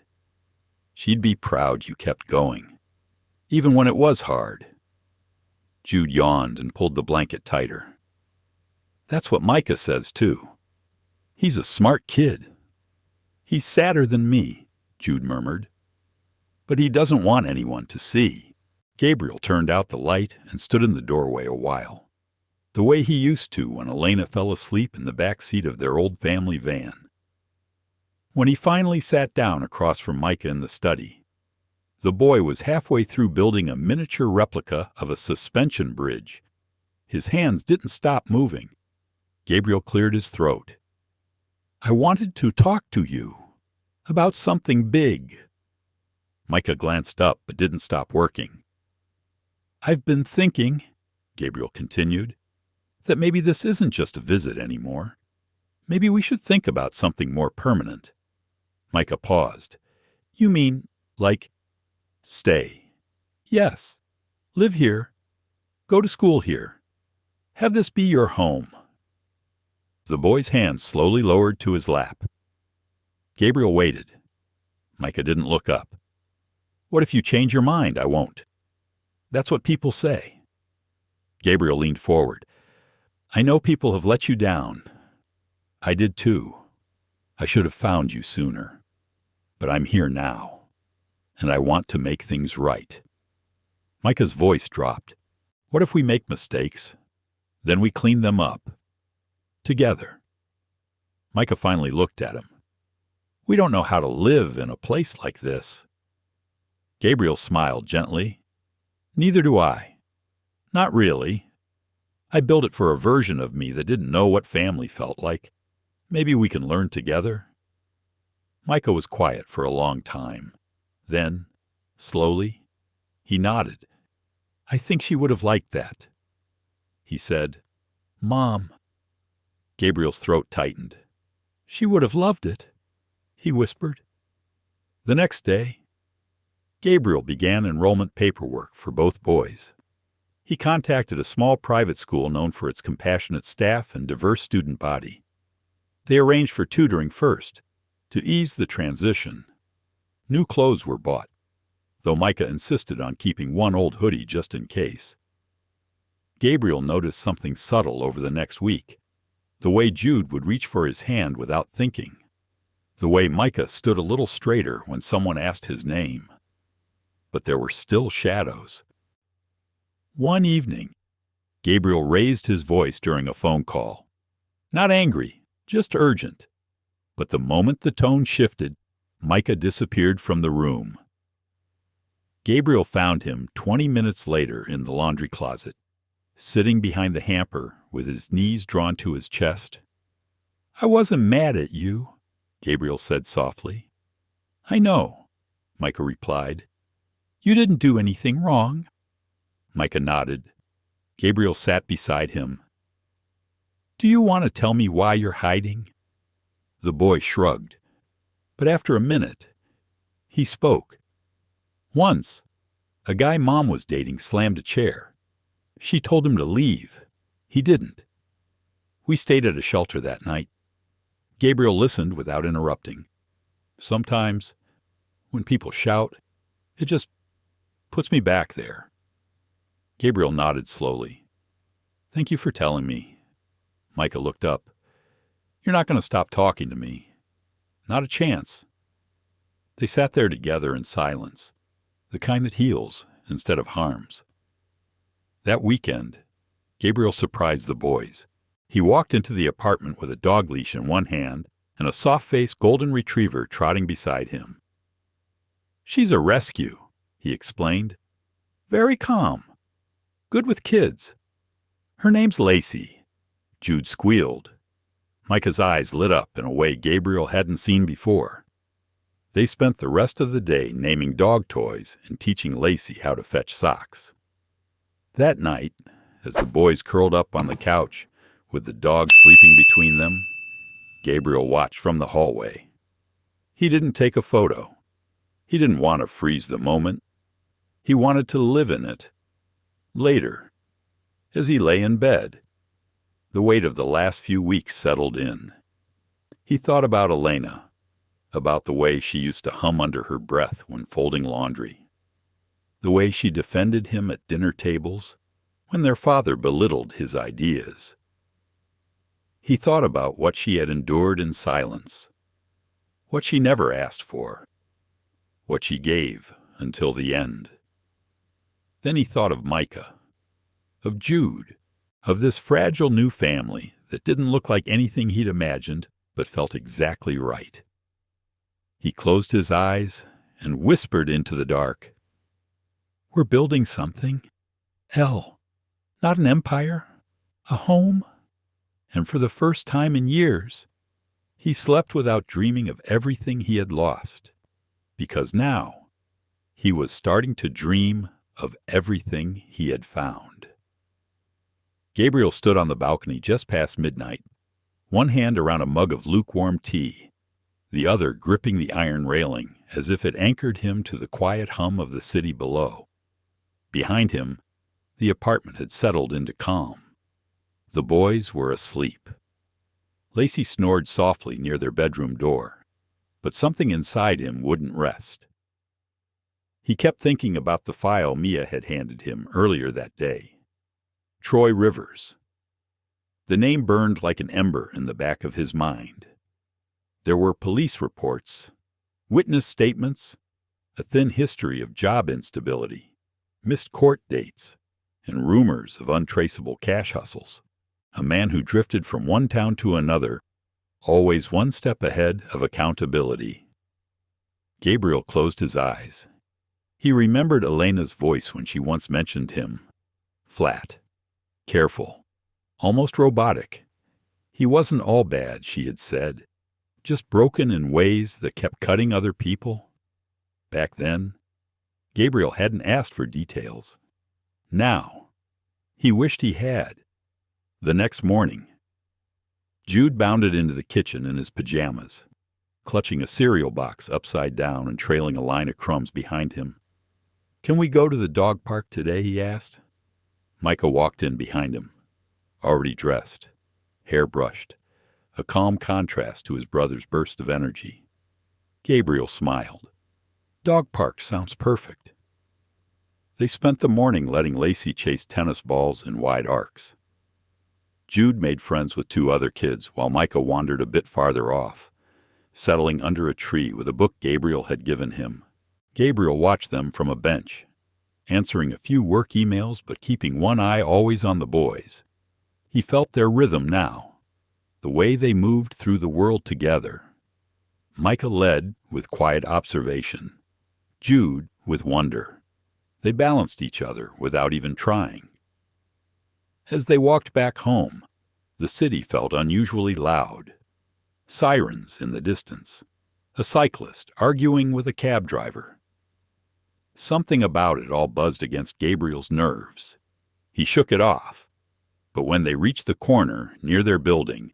She'd be proud you kept going, even when it was hard. Jude yawned and pulled the blanket tighter. That's what Micah says, too. He's a smart kid. He's sadder than me, Jude murmured. But he doesn't want anyone to see. Gabriel turned out the light and stood in the doorway a while, the way he used to when Elena fell asleep in the back seat of their old family van. When he finally sat down across from Micah in the study, the boy was halfway through building a miniature replica of a suspension bridge. His hands didn't stop moving. Gabriel cleared his throat. I wanted to talk to you about something big. Micah glanced up but didn't stop working. I've been thinking, Gabriel continued, that maybe this isn't just a visit anymore. Maybe we should think about something more permanent. Micah paused. You mean, like, stay? Yes. Live here. Go to school here. Have this be your home. The boy's hand slowly lowered to his lap. Gabriel waited. Micah didn't look up. What if you change your mind? I won't. That's what people say. Gabriel leaned forward. I know people have let you down. I did too. I should have found you sooner. But I'm here now, and I want to make things right. Micah's voice dropped. What if we make mistakes? Then we clean them up. Together. Micah finally looked at him. We don't know how to live in a place like this. Gabriel smiled gently. Neither do I. Not really. I built it for a version of me that didn't know what family felt like. Maybe we can learn together." Micah was quiet for a long time. Then, slowly, he nodded. "I think she would have liked that." He said, "Mom." Gabriel's throat tightened. "She would have loved it," he whispered. The next day, Gabriel began enrollment paperwork for both boys. He contacted a small private school known for its compassionate staff and diverse student body. They arranged for tutoring first, to ease the transition. New clothes were bought, though Micah insisted on keeping one old hoodie just in case. Gabriel noticed something subtle over the next week. The way Jude would reach for his hand without thinking. The way Micah stood a little straighter when someone asked his name. But there were still shadows. One evening, Gabriel raised his voice during a phone call. Not angry, just urgent. But the moment the tone shifted, Micah disappeared from the room. Gabriel found him 20 minutes later in the laundry closet, sitting behind the hamper with his knees drawn to his chest. "I wasn't mad at you," Gabriel said softly. "I know," Micah replied. "You didn't do anything wrong." Micah nodded. Gabriel sat beside him. "Do you want to tell me why you're hiding?" The boy shrugged. But after a minute, he spoke. "Once, a guy Mom was dating slammed a chair. She told him to leave. He didn't. We stayed at a shelter that night." Gabriel listened without interrupting. "Sometimes, when people shout, it just puts me back there." Gabriel nodded slowly. "Thank you for telling me." Micah looked up. "You're not going to stop talking to me." "Not a chance." They sat there together in silence, the kind that heals instead of harms. That weekend, Gabriel surprised the boys. He walked into the apartment with a dog leash in one hand and a soft-faced golden retriever trotting beside him. "She's a rescue," he explained. "Very calm. Good with kids. Her name's Lacey." Jude squealed. Micah's eyes lit up in a way Gabriel hadn't seen before. They spent the rest of the day naming dog toys and teaching Lacey how to fetch socks. That night, as the boys curled up on the couch, with the dog sleeping between them, Gabriel watched from the hallway. He didn't take a photo. He didn't want to freeze the moment. He wanted to live in it. Later, as he lay in bed, the weight of the last few weeks settled in. He thought about Elena, about the way she used to hum under her breath when folding laundry, the way she defended him at dinner tables when their father belittled his ideas. He thought about what she had endured in silence, what she never asked for, what she gave until the end. Then he thought of Micah, of Jude, of this fragile new family that didn't look like anything he'd imagined but felt exactly right. He closed his eyes and whispered into the dark, "We're building something. Elle, not an empire, a home." And for the first time in years, he slept without dreaming of everything he had lost, because now he was starting to dream of everything he had found. Gabriel stood on the balcony just past midnight, one hand around a mug of lukewarm tea, the other gripping the iron railing as if it anchored him to the quiet hum of the city below. Behind him, the apartment had settled into calm. The boys were asleep. Lacey snored softly near their bedroom door, but something inside him wouldn't rest. He kept thinking about the file Mia had handed him earlier that day. Troy Rivers. The name burned like an ember in the back of his mind. There were police reports, witness statements, a thin history of job instability, missed court dates, and rumors of untraceable cash hustles. A man who drifted from one town to another, always one step ahead of accountability. Gabriel closed his eyes. He remembered Elena's voice when she once mentioned him. Flat, careful, almost robotic. He wasn't all bad, she had said, just broken in ways that kept cutting other people. Back then, Gabriel hadn't asked for details. Now, he wished he had. The next morning, Jude bounded into the kitchen in his pajamas, clutching a cereal box upside down and trailing a line of crumbs behind him. "Can we go to the dog park today?" he asked. Micah walked in behind him, already dressed, hair brushed, a calm contrast to his brother's burst of energy. Gabriel smiled. "Dog park sounds perfect." They spent the morning letting Lacey chase tennis balls in wide arcs. Jude made friends with 2 other kids while Micah wandered a bit farther off, settling under a tree with a book Gabriel had given him. Gabriel watched them from a bench, answering a few work emails but keeping one eye always on the boys. He felt their rhythm now, the way they moved through the world together. Micah led with quiet observation, Jude with wonder. They balanced each other without even trying. As they walked back home, the city felt unusually loud. Sirens in the distance, a cyclist arguing with a cab driver. Something about it all buzzed against Gabriel's nerves. He shook it off, but when they reached the corner near their building,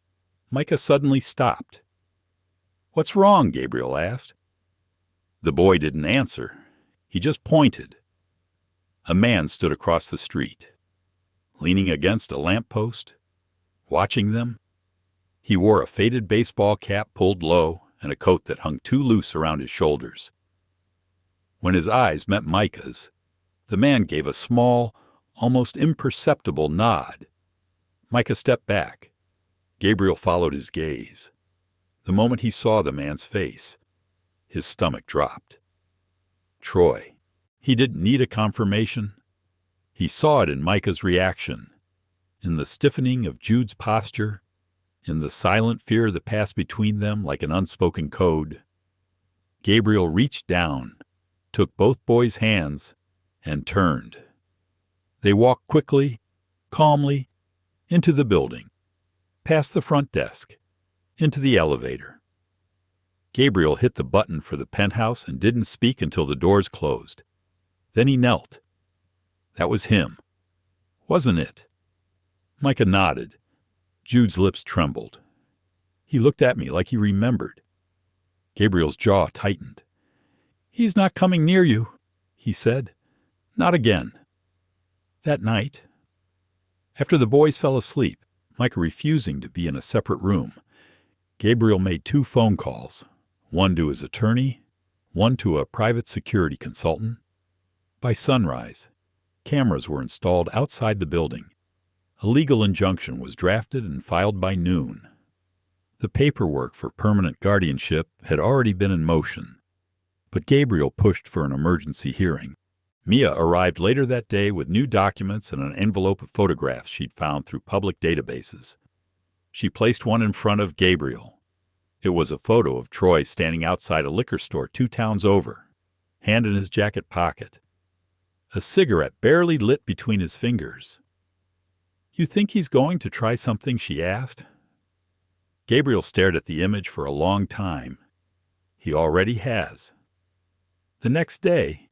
Micah suddenly stopped. "What's wrong?" Gabriel asked. The boy didn't answer. He just pointed. A man stood across the street, leaning against a lamppost, watching them. He wore a faded baseball cap pulled low and a coat that hung too loose around his shoulders. When his eyes met Micah's, the man gave a small, almost imperceptible nod. Micah stepped back. Gabriel followed his gaze. The moment he saw the man's face, his stomach dropped. Troy. He didn't need a confirmation. He saw it in Micah's reaction, in the stiffening of Jude's posture, in the silent fear that passed between them like an unspoken code. Gabriel reached down, took both boys' hands, and turned. They walked quickly, calmly, into the building, past the front desk, into the elevator. Gabriel hit the button for the penthouse and didn't speak until the doors closed. Then he knelt. That was him, wasn't it? Micah nodded. Jude's lips trembled. He looked at me like he remembered. Gabriel's jaw tightened. "He's not coming near you," he said. "Not again." That night, after the boys fell asleep, Micah refusing to be in a separate room, Gabriel made 2 phone calls, one to his attorney, one to a private security consultant. By sunrise, cameras were installed outside the building. A legal injunction was drafted and filed by noon. The paperwork for permanent guardianship had already been in motion, but Gabriel pushed for an emergency hearing. Mia arrived later that day with new documents and an envelope of photographs she'd found through public databases. She placed one in front of Gabriel. It was a photo of Troy standing outside a liquor store 2 towns over, hand in his jacket pocket, a cigarette barely lit between his fingers. "You think he's going to try something?" she asked. Gabriel stared at the image for a long time. He already has. The next day,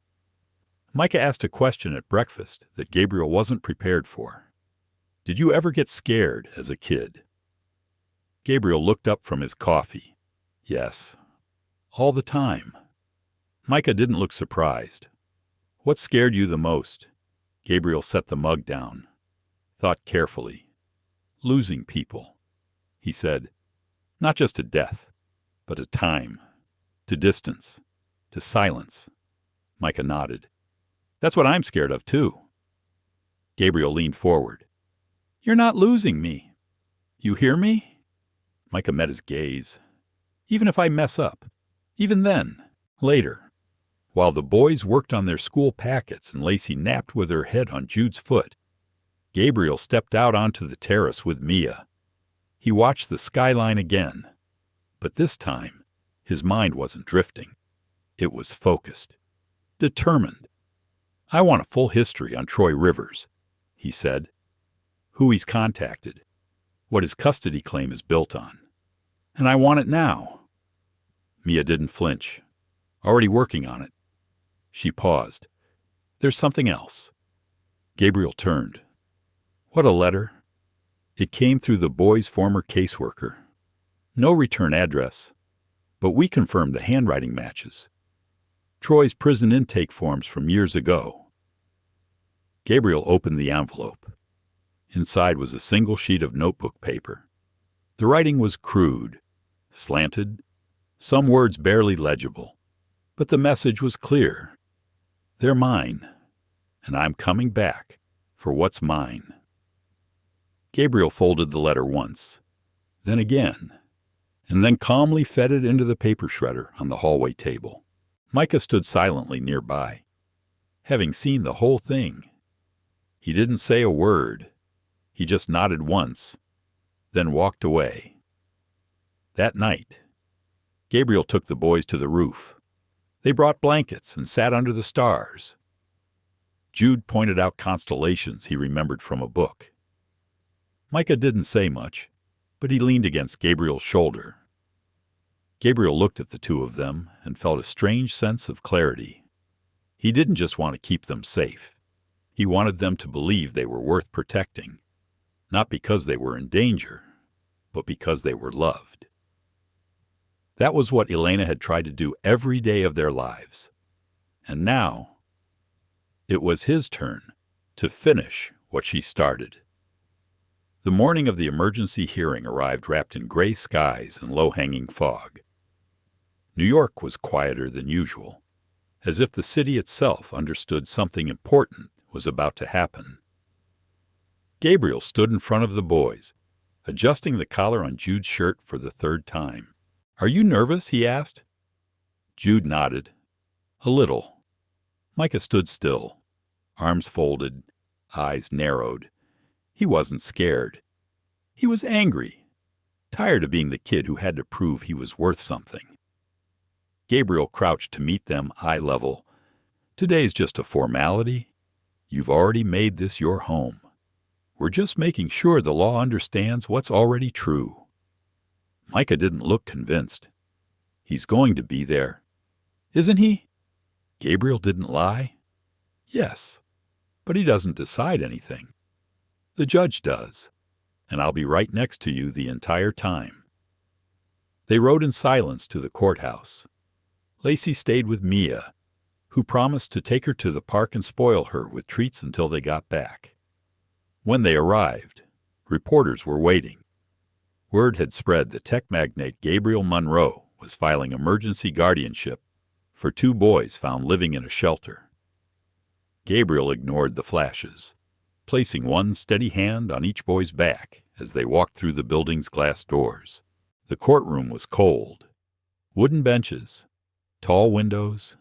Micah asked a question at breakfast that Gabriel wasn't prepared for. "Did you ever get scared as a kid?" Gabriel looked up from his coffee. "Yes, all the time." Micah didn't look surprised. "What scared you the most?" Gabriel set the mug down, thought carefully. "Losing people," he said. "Not just to death, but to time, to distance, to silence." Micah nodded. "That's what I'm scared of, too." Gabriel leaned forward. "You're not losing me. You hear me?" Micah met his gaze. "Even if I mess up, even then, later." While the boys worked on their school packets and Lacey napped with her head on Jude's foot, Gabriel stepped out onto the terrace with Mia. He watched the skyline again, but this time his mind wasn't drifting. It was focused, determined. "I want a full history on Troy Rivers," he said. who he's contacted, what his custody claim is built on. And I want it now. Mia didn't flinch. Already working on it. She paused. There's something else. Gabriel turned. What a letter. It came through the boy's former caseworker. No return address, but we confirmed the handwriting matches. Troy's prison intake forms from years ago. Gabriel opened the envelope. Inside was a single sheet of notebook paper. The writing was crude, slanted, some words barely legible, but the message was clear. They're mine, and I'm coming back for what's mine. Gabriel folded the letter once, then again, and then calmly fed it into the paper shredder on the hallway table. Micah stood silently nearby, having seen the whole thing. He didn't say a word. He just nodded once, then walked away. That night, Gabriel took the boys to the roof. They brought blankets and sat under the stars. Jude pointed out constellations he remembered from a book. Micah didn't say much, but he leaned against Gabriel's shoulder. Gabriel looked at the two of them and felt a strange sense of clarity. He didn't just want to keep them safe. He wanted them to believe they were worth protecting, not because they were in danger, but because they were loved. That was what Elena had tried to do every day of their lives. And now, it was his turn to finish what she started. The morning of the emergency hearing arrived wrapped in gray skies and low-hanging fog. New York was quieter than usual, as if the city itself understood something important was about to happen. Gabriel stood in front of the boys, adjusting the collar on Jude's shirt for the third time. "Are you nervous?" he asked. Jude nodded. "A little." Micah stood still, arms folded, eyes narrowed. He wasn't scared. He was angry, tired of being the kid who had to prove he was worth something. Gabriel crouched to meet them eye level. "Today's just a formality. You've already made this your home. We're just making sure the law understands what's already true." Micah didn't look convinced. "He's going to be there, isn't he?" Gabriel didn't lie. "Yes, but he doesn't decide anything. The judge does, and I'll be right next to you the entire time." They rode in silence to the courthouse. Lacey stayed with Mia, who promised to take her to the park and spoil her with treats until they got back. When they arrived, reporters were waiting. Word had spread that tech magnate Gabriel Monroe was filing emergency guardianship for two boys found living in a shelter. Gabriel ignored the flashes, placing one steady hand on each boy's back as they walked through the building's glass doors. The courtroom was cold. Wooden benches, tall windows,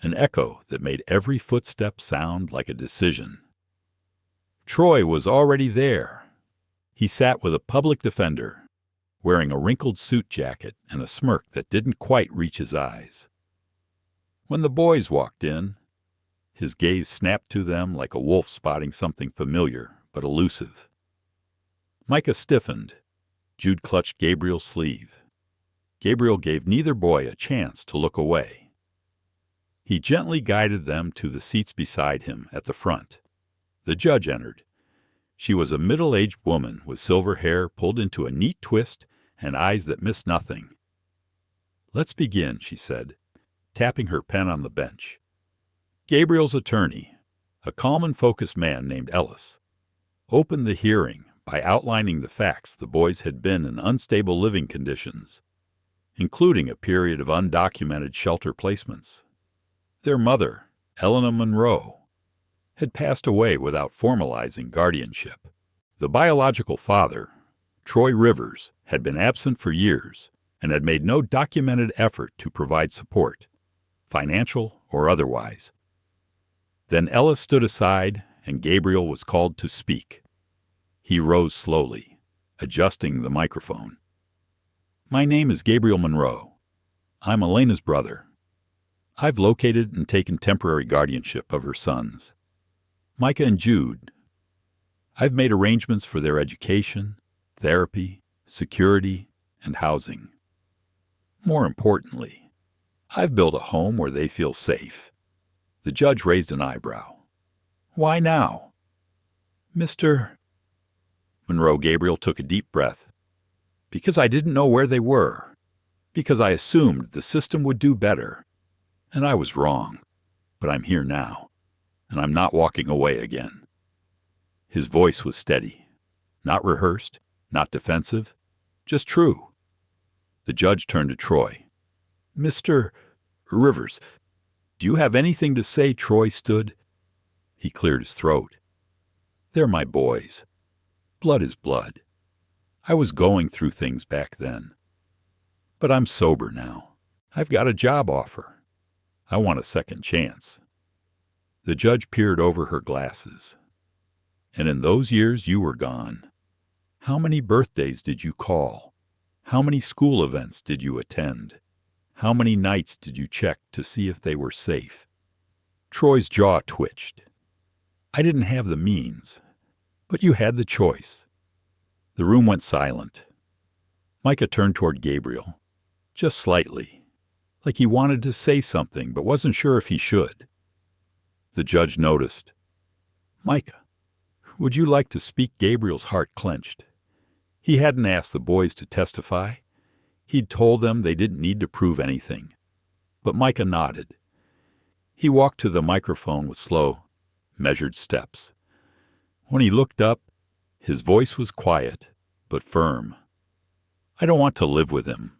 an echo that made every footstep sound like a decision. Troy was already there. He sat with a public defender, wearing a wrinkled suit jacket and a smirk that didn't quite reach his eyes. When the boys walked in, his gaze snapped to them like a wolf spotting something familiar but elusive. Micah stiffened. Jude clutched Gabriel's sleeve. Gabriel gave neither boy a chance to look away. He gently guided them to the seats beside him at the front. The judge entered. She was a middle-aged woman with silver hair pulled into a neat twist and eyes that missed nothing. "Let's begin," she said, tapping her pen on the bench. Gabriel's attorney, a calm and focused man named Ellis, opened the hearing by outlining the facts the boys had been in unstable living conditions, including a period of undocumented shelter placements. Their mother, Elena Monroe, had passed away without formalizing guardianship. The biological father, Troy Rivers, had been absent for years and had made no documented effort to provide support, financial or otherwise. Then Ellis stood aside and Gabriel was called to speak. He rose slowly, adjusting the microphone. "My name is Gabriel Monroe. I'm Elena's brother. I've located and taken temporary guardianship of her sons, Micah and Jude. I've made arrangements for their education, therapy, security, and housing. More importantly, I've built a home where they feel safe. The judge raised an eyebrow. Why now? Mr. Monroe. Gabriel took a deep breath. Because I didn't know where they were. Because I assumed the system would do better. And I was wrong. But I'm here now. And I'm not walking away again. His voice was steady. Not rehearsed, not defensive, just true. The judge turned to Troy. Mr. Rivers, do you have anything to say? Troy stood. He cleared his throat. They're my boys. Blood is blood. I was going through things back then. But I'm sober now. I've got a job offer. I want a second chance. The judge peered over her glasses. And in those years you were gone. How many birthdays did you call? How many school events did you attend? How many nights did you check to see if they were safe? Troy's jaw twitched. I didn't have the means, but you had the choice. The room went silent. Micah turned toward Gabriel, just slightly, like he wanted to say something but wasn't sure if he should. The judge noticed. Micah, would you like to speak? Gabriel's heart clenched. He hadn't asked the boys to testify. He'd told them they didn't need to prove anything. But Micah nodded. He walked to the microphone with slow, measured steps. When he looked up, his voice was quiet, but firm. I don't want to live with him.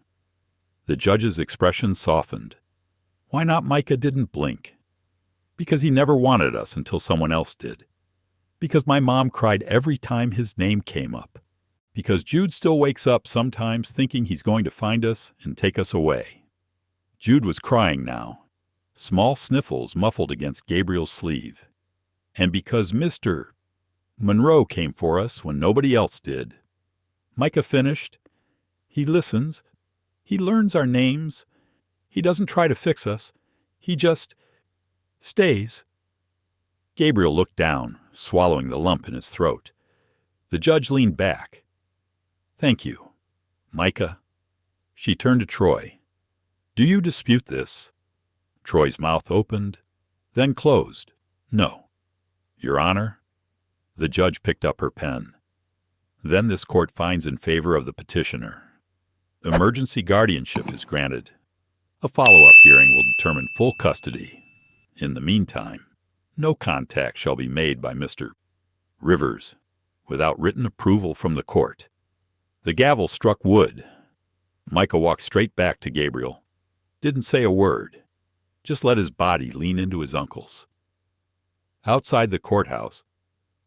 The judge's expression softened. Why not? Micah didn't blink. Because he never wanted us until someone else did. Because my mom cried every time his name came up. Because Jude still wakes up sometimes thinking he's going to find us and take us away. Jude was crying now, small sniffles muffled against Gabriel's sleeve. And because Mr. Monroe came for us when nobody else did. Micah finished. He listens. He learns our names. He doesn't try to fix us. He just stays. Gabriel looked down, swallowing the lump in his throat. The judge leaned back. Thank you, Micah. She turned to Troy. Do you dispute this? Troy's mouth opened, then closed. No. Your Honor. The judge picked up her pen. Then this court finds in favor of the petitioner. Emergency guardianship is granted. A follow-up hearing will determine full custody. In the meantime, no contact shall be made by Mr. Rivers without written approval from the court. The gavel struck wood. Micah walked straight back to Gabriel. Didn't say a word. Just let his body lean into his uncle's. Outside the courthouse,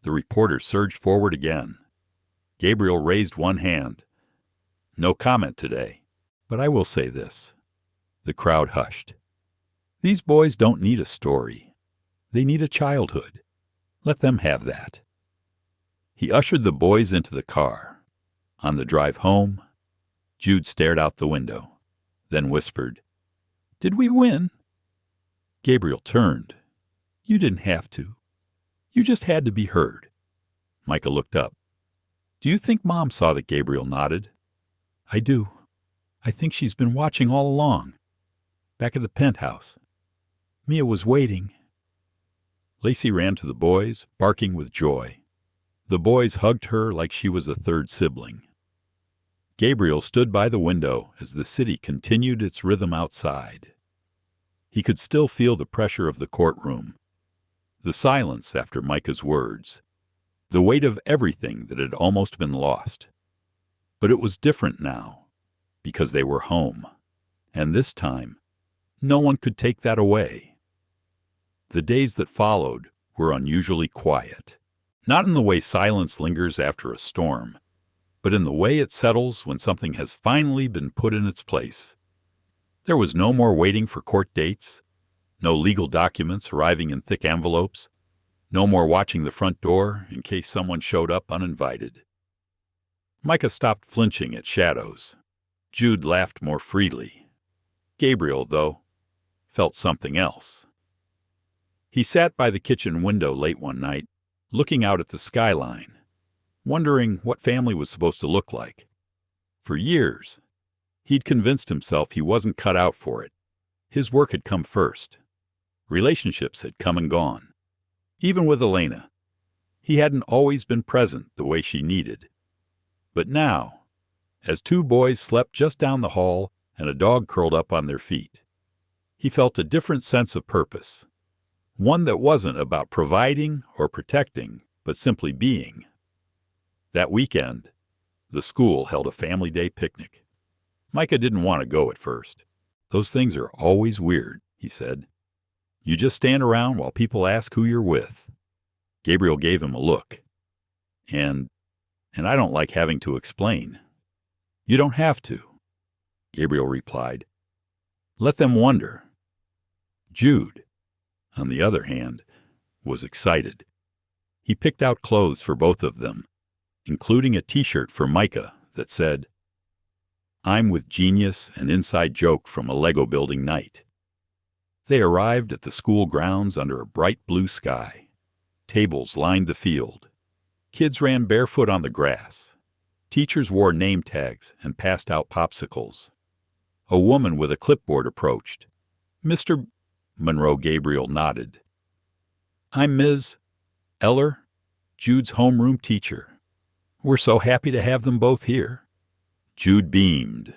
the reporter surged forward again. Gabriel raised one hand. No comment today, but I will say this. The crowd hushed. These boys don't need a story. They need a childhood. Let them have that. He ushered the boys into the car. On the drive home, Jude stared out the window, then whispered, Did we win? Gabriel turned. You didn't have to. You just had to be heard. Micah looked up. Do you think Mom saw that? Gabriel nodded. I do. I think she's been watching all along. Back at the penthouse. Mia was waiting. Lacey ran to the boys, barking with joy. The boys hugged her like she was a third sibling. Gabriel stood by the window as the city continued its rhythm outside. He could still feel the pressure of the courtroom, the silence after Micah's words, the weight of everything that had almost been lost. But it was different now, because they were home, and this time, no one could take that away. The days that followed were unusually quiet, not in the way silence lingers after a storm, but in the way it settles when something has finally been put in its place. There was no more waiting for court dates, no legal documents arriving in thick envelopes, no more watching the front door in case someone showed up uninvited. Micah stopped flinching at shadows. Jude laughed more freely. Gabriel, though, felt something else. He sat by the kitchen window late one night, looking out at the skyline, wondering what family was supposed to look like. For years, he'd convinced himself he wasn't cut out for it. His work had come first. Relationships had come and gone. Even with Elena, he hadn't always been present the way she needed. But now, as two boys slept just down the hall and a dog curled up on their feet, he felt a different sense of purpose. One that wasn't about providing or protecting, but simply being. That weekend, the school held a family day picnic. Micah didn't want to go at first. "Those things are always weird," he said. "You just stand around while people ask who you're with." Gabriel gave him a look. And I don't like having to explain." "You don't have to," Gabriel replied. "Let them wonder." Jude, on the other hand, was excited. He picked out clothes for both of them, including a t-shirt for Micah that said, "I'm with Genius, an inside joke from a Lego building night." They arrived at the school grounds under a bright blue sky. Tables lined the field. Kids ran barefoot on the grass. Teachers wore name tags and passed out popsicles. A woman with a clipboard approached. "Mr. Monroe." Gabriel nodded. "I'm Ms. Eller, Jude's homeroom teacher. We're so happy to have them both here." Jude beamed.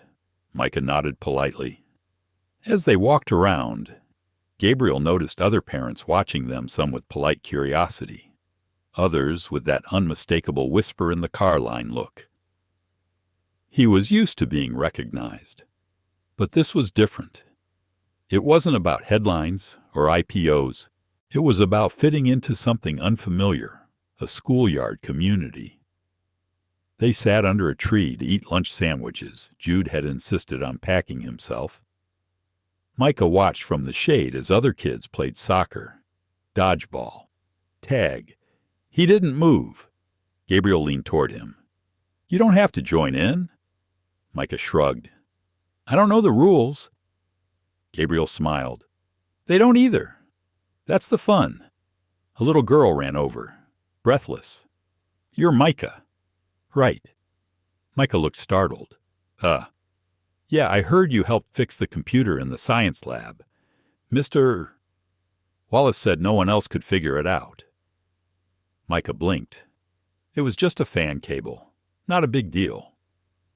Micah nodded politely. As they walked around, Gabriel noticed other parents watching them, some with polite curiosity, others with that unmistakable whisper in the car line look. He was used to being recognized, but this was different. It wasn't about headlines or IPOs. It was about fitting into something unfamiliar, a schoolyard community. They sat under a tree to eat lunch sandwiches. Jude had insisted on packing himself. Micah watched from the shade as other kids played soccer, dodgeball, tag. He didn't move. Gabriel leaned toward him. "You don't have to join in." Micah shrugged. "I don't know the rules." Gabriel smiled. "They don't either. That's the fun." A little girl ran over, breathless. "You're Micah." "Right." Micah looked startled. Yeah, I heard you helped fix the computer in the science lab. Mr. Wallace said no one else could figure it out." Micah blinked. "It was just a fan cable. Not a big deal."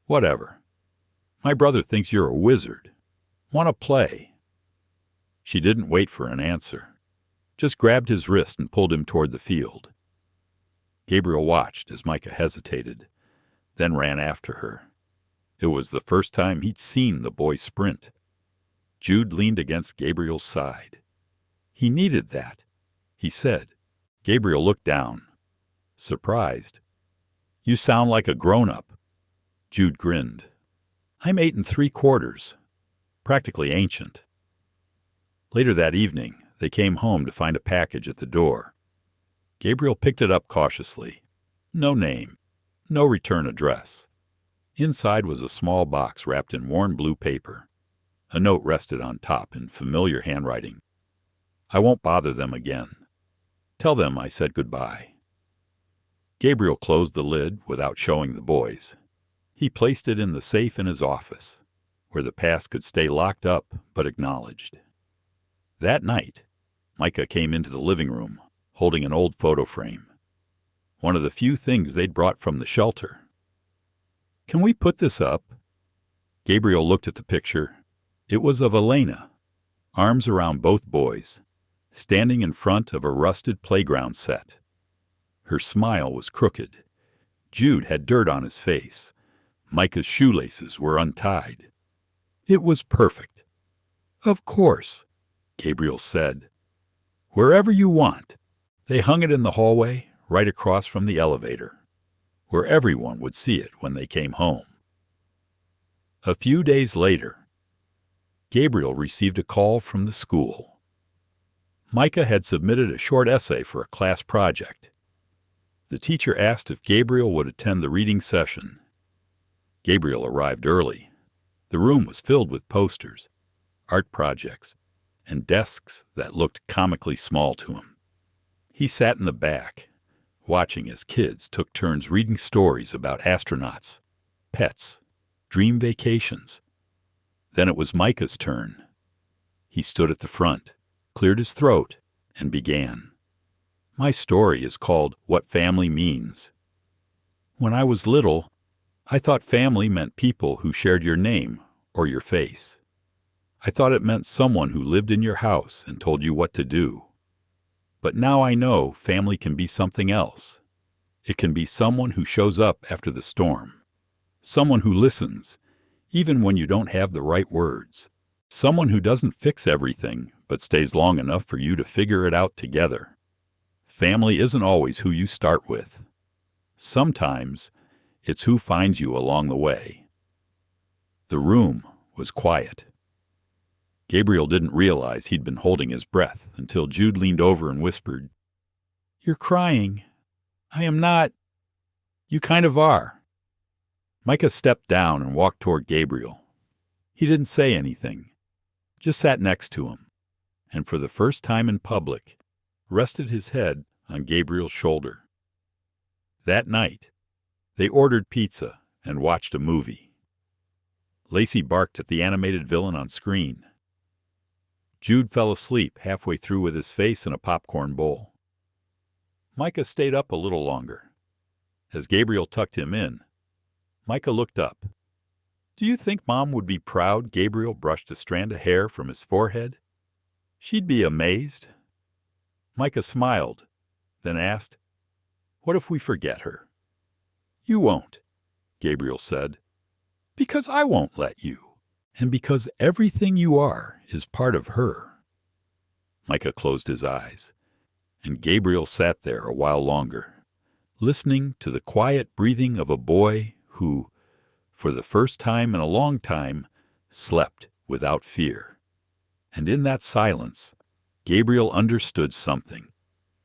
"Whatever. My brother thinks you're a wizard. Want to play?" She didn't wait for an answer, just grabbed his wrist and pulled him toward the field. Gabriel watched as Micah hesitated, then ran after her. It was the first time he'd seen the boy sprint. Jude leaned against Gabriel's side. "He needed that," he said. Gabriel looked down, surprised. "You sound like a grown-up." Jude grinned. "I'm 8 3/4, practically ancient." Later that evening, they came home to find a package at the door. Gabriel picked it up cautiously. No name, no return address. Inside was a small box wrapped in worn blue paper. A note rested on top in familiar handwriting. "I won't bother them again. Tell them I said goodbye." Gabriel closed the lid without showing the boys. He placed it in the safe in his office, where the past could stay locked up but acknowledged. That night, Micah came into the living room, holding an old photo frame, one of the few things they'd brought from the shelter. "Can we put this up?" Gabriel looked at the picture. It was of Elena, arms around both boys, standing in front of a rusted playground set. Her smile was crooked. Jude had dirt on his face. Micah's shoelaces were untied. It was perfect. "Of course," Gabriel said. "Wherever you want." They hung it in the hallway, right across from the elevator, where everyone would see it when they came home. A few days later, Gabriel received a call from the school. Micah had submitted a short essay for a class project. The teacher asked if Gabriel would attend the reading session. Gabriel arrived early. The room was filled with posters, art projects, and desks that looked comically small to him. He sat in the back, watching as kids took turns reading stories about astronauts, pets, dream vacations. Then it was Micah's turn. He stood at the front, cleared his throat, and began. My story is called What Family Means. When I was little, I thought family meant people who shared your name or your face. I thought it meant someone who lived in your house and told you what to do. But now I know family can be something else. It can be someone who shows up after the storm, someone who listens, even when you don't have the right words, someone who doesn't fix everything but stays long enough for you to figure it out together. Family isn't always who you start with. Sometimes it's who finds you along the way. The room was quiet. Gabriel didn't realize he'd been holding his breath until Jude leaned over and whispered, "You're crying." "I am not." "You kind of are." Micah stepped down and walked toward Gabriel. He didn't say anything, just sat next to him, and for the first time in public, rested his head on Gabriel's shoulder. That night, they ordered pizza and watched a movie. Lacey barked at the animated villain on screen. Jude fell asleep halfway through with his face in a popcorn bowl. Micah stayed up a little longer. As Gabriel tucked him in, Micah looked up. "Do you think Mom would be proud Gabriel brushed a strand of hair from his forehead? She'd be amazed." Micah smiled, then asked, "What if we forget her?" "You won't," Gabriel said, "because I won't let you. And because everything you are is part of her." Micah closed his eyes, and Gabriel sat there a while longer, listening to the quiet breathing of a boy who, for the first time in a long time, slept without fear. And in that silence, Gabriel understood something.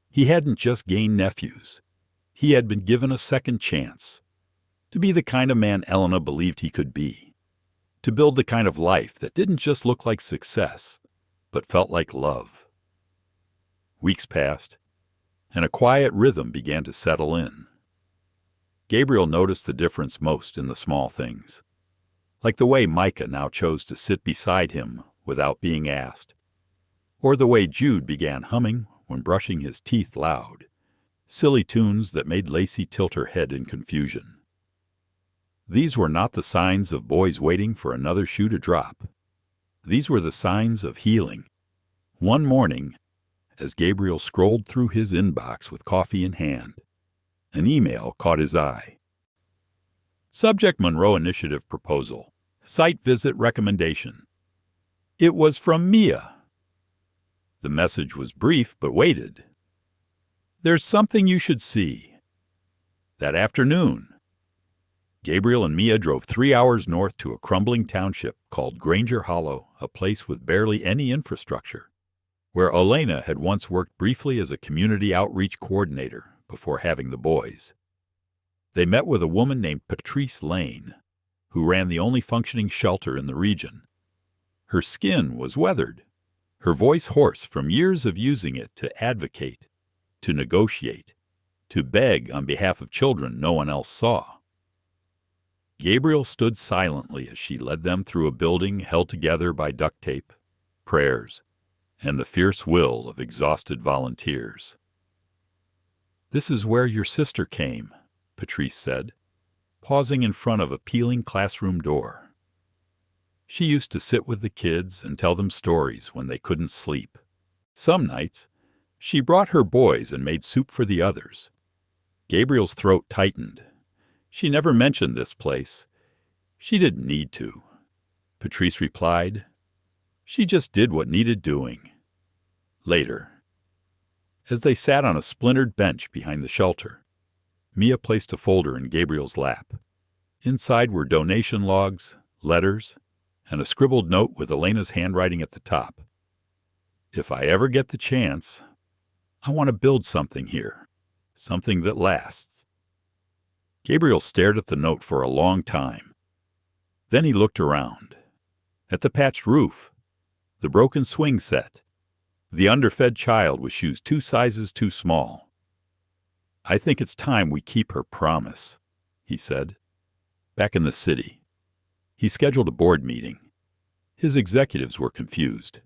He hadn't just gained nephews. He had been given a second chance to be the kind of man Elena believed he could be. To build the kind of life that didn't just look like success, but felt like love. Weeks passed, and a quiet rhythm began to settle in. Gabriel noticed the difference most in the small things, like the way Micah now chose to sit beside him without being asked, or the way Jude began humming when brushing his teeth loud, silly tunes that made Lacey tilt her head in confusion. These were not the signs of boys waiting for another shoe to drop. These were the signs of healing. One morning, as Gabriel scrolled through his inbox with coffee in hand, an email caught his eye. Subject: Monroe Initiative Proposal. Site visit recommendation. It was from Mia. The message was brief but weighted. There's something you should see. That afternoon, Gabriel and Mia drove 3 hours north to a crumbling township called Granger Hollow, a place with barely any infrastructure, where Elena had once worked briefly as a community outreach coordinator before having the boys. They met with a woman named Patrice Lane, who ran the only functioning shelter in the region. Her skin was weathered, her voice hoarse from years of using it to advocate, to negotiate, to beg on behalf of children no one else saw. Gabriel stood silently as she led them through a building held together by duct tape, prayers, and the fierce will of exhausted volunteers. "This is where your sister came," Patrice said, pausing in front of a peeling classroom door. "She used to sit with the kids and tell them stories when they couldn't sleep. Some nights, she brought her boys and made soup for the others." Gabriel's throat tightened. She never mentioned this place. She didn't need to. Patrice replied, "She just did what needed doing." Later, as they sat on a splintered bench behind the shelter, Mia placed a folder in Gabriel's lap. Inside were donation logs, letters, and a scribbled note with Elena's handwriting at the top. "If I ever get the chance, I want to build something here, something that lasts." Gabriel stared at the note for a long time. Then he looked around. At the patched roof, the broken swing set, the underfed child with shoes 2 sizes too small. I think it's time we keep her promise, he said. Back in the city, he scheduled a board meeting. His executives were confused.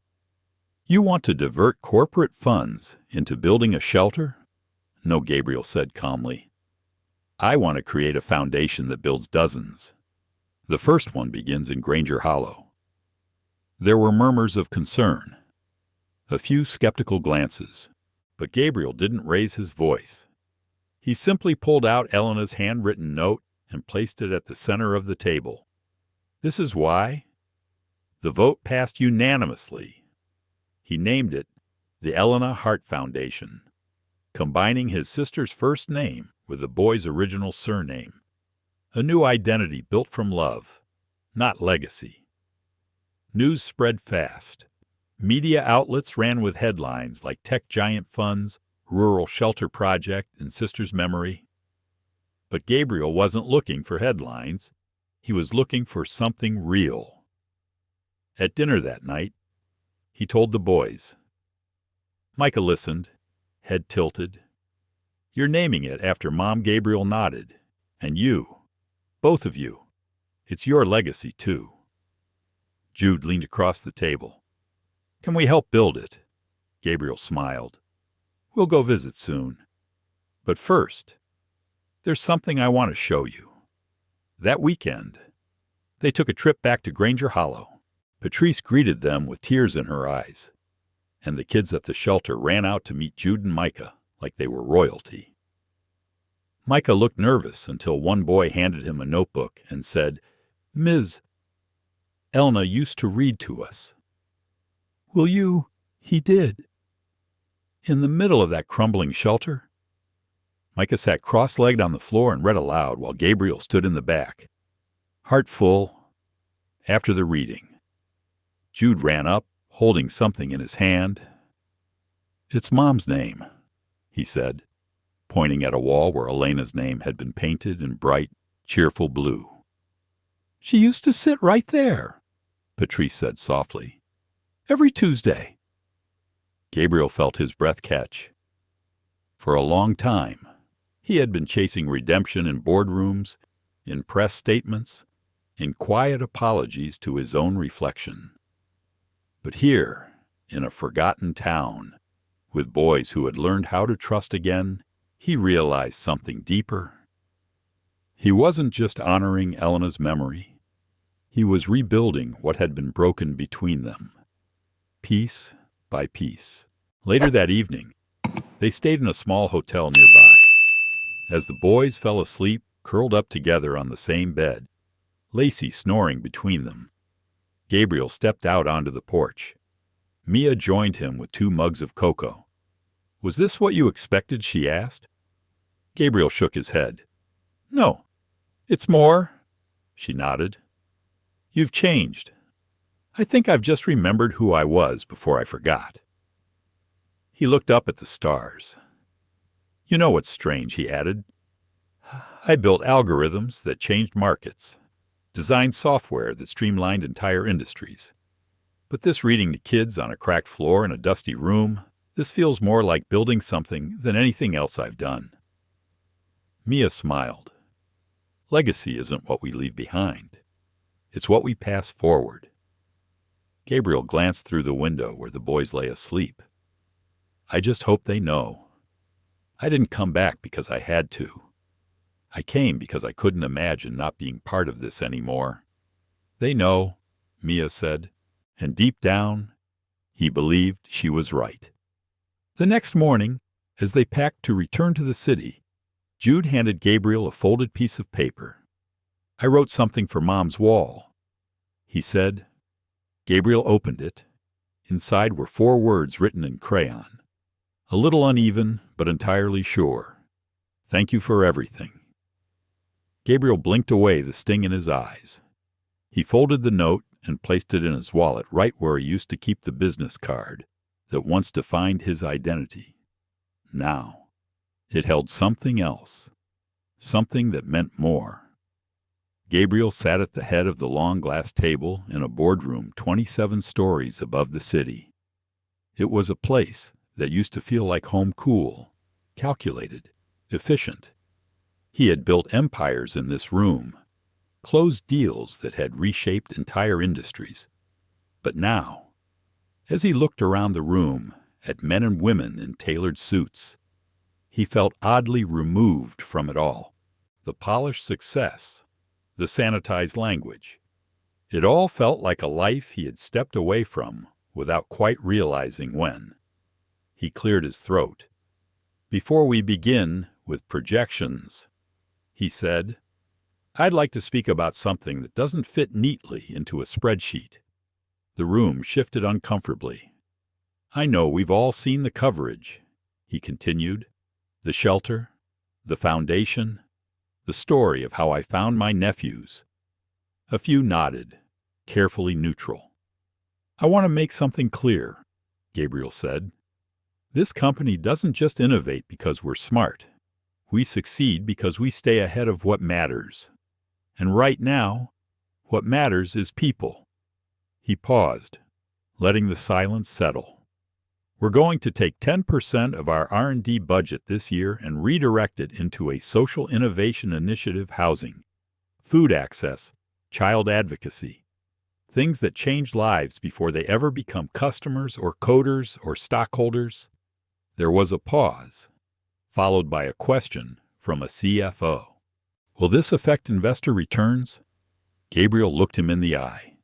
You want to divert corporate funds into building a shelter? No, Gabriel said calmly. I want to create a foundation that builds dozens. The first one begins in Granger Hollow. There were murmurs of concern, a few skeptical glances, but Gabriel didn't raise his voice. He simply pulled out Elena's handwritten note and placed it at the center of the table. This is why. The vote passed unanimously. He named it the Elena Hart Foundation, combining his sister's first name with the boy's original surname. A new identity built from love, not legacy. News spread fast. Media outlets ran with headlines like Tech Giant Funds, Rural Shelter Project in sister's memory. But Gabriel wasn't looking for headlines. He was looking for something real. At dinner that night, he told the boys. Micah listened, head tilted. You're naming it after Mom, Gabriel nodded. And you, both of you. It's your legacy, too. Jude leaned across the table. Can we help build it? Gabriel smiled. We'll go visit soon. But first, there's something I want to show you. That weekend, they took a trip back to Granger Hollow. Patrice greeted them with tears in her eyes, and the kids at the shelter ran out to meet Jude and Micah like they were royalty. Micah looked nervous until one boy handed him a notebook and said, Ms. Elena used to read to us. Will you? He did. In the middle of that crumbling shelter, Micah sat cross-legged on the floor and read aloud while Gabriel stood in the back. Heart full, after the reading, Jude ran up, holding something in his hand. It's Mom's name, he said, pointing at a wall where Elena's name had been painted in bright, cheerful blue. She used to sit right there, Patrice said softly. Every Tuesday. Gabriel felt his breath catch. For a long time, he had been chasing redemption in boardrooms, in press statements, in quiet apologies to his own reflection. But here, in a forgotten town, with boys who had learned how to trust again, he realized something deeper. He wasn't just honoring Elena's memory. He was rebuilding what had been broken between them, piece by piece. Later that evening, they stayed in a small hotel nearby. As the boys fell asleep, curled up together on the same bed, Lacey snoring between them, Gabriel stepped out onto the porch. Mia joined him with 2 mugs of cocoa. Was this what you expected? She asked. Gabriel shook his head. No, it's more. She nodded. You've changed. I think I've just remembered who I was before I forgot. He looked up at the stars. You know what's strange, he added. I built algorithms that changed markets, designed software that streamlined entire industries. But this reading to kids on a cracked floor in a dusty room, this feels more like building something than anything else I've done. Mia smiled. Legacy isn't what we leave behind. It's what we pass forward. Gabriel glanced through the window where the boys lay asleep. I just hope they know. I didn't come back because I had to. I came because I couldn't imagine not being part of this anymore. They know, Mia said, and deep down, he believed she was right. The next morning, as they packed to return to the city, Jude handed Gabriel a folded piece of paper. I wrote something for Mom's wall, he said. Gabriel opened it. Inside were 4 words written in crayon. A little uneven, but entirely sure. Thank you for everything. Gabriel blinked away the sting in his eyes. He folded the note and placed it in his wallet right where he used to keep the business card that once defined his identity. Now, it held something else, something that meant more. Gabriel sat at the head of the long glass table in a boardroom 27 stories above the city. It was a place that used to feel like home, cool, calculated, efficient. He had built empires in this room, closed deals that had reshaped entire industries. But now, as he looked around the room at men and women in tailored suits, he felt oddly removed from it all. The polished success, the sanitized language. It all felt like a life he had stepped away from without quite realizing when. He cleared his throat. "Before we begin with projections," he said, "I'd like to speak about something that doesn't fit neatly into a spreadsheet." The room shifted uncomfortably. "I know we've all seen the coverage," he continued. "The shelter, the foundation, the story of how I found my nephews." A few nodded, carefully neutral. "I want to make something clear," Gabriel said. "This company doesn't just innovate because we're smart. We succeed because we stay ahead of what matters. And right now, what matters is people." He paused, letting the silence settle. "We're going to take 10% of our R&D budget this year and redirect it into a social innovation initiative: housing, food access, child advocacy. Things that change lives before they ever become customers or coders or stockholders." There was a pause, followed by a question from a CFO. "Will this affect investor returns?" Gabriel looked him in the eye.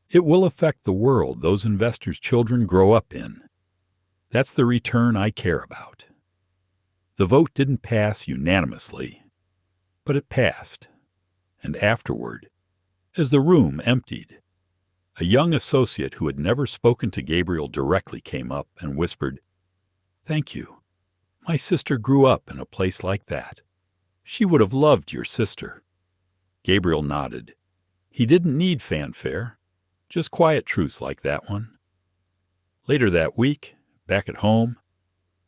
"It will affect the world those investors' children grow up in. That's the return I care about." The vote didn't pass unanimously, but it passed. And afterward, as the room emptied, a young associate who had never spoken to Gabriel directly came up and whispered, "Thank you. My sister grew up in a place like that. She would have loved your sister." Gabriel nodded. He didn't need fanfare, just quiet truths like that one. Later that week, back at home,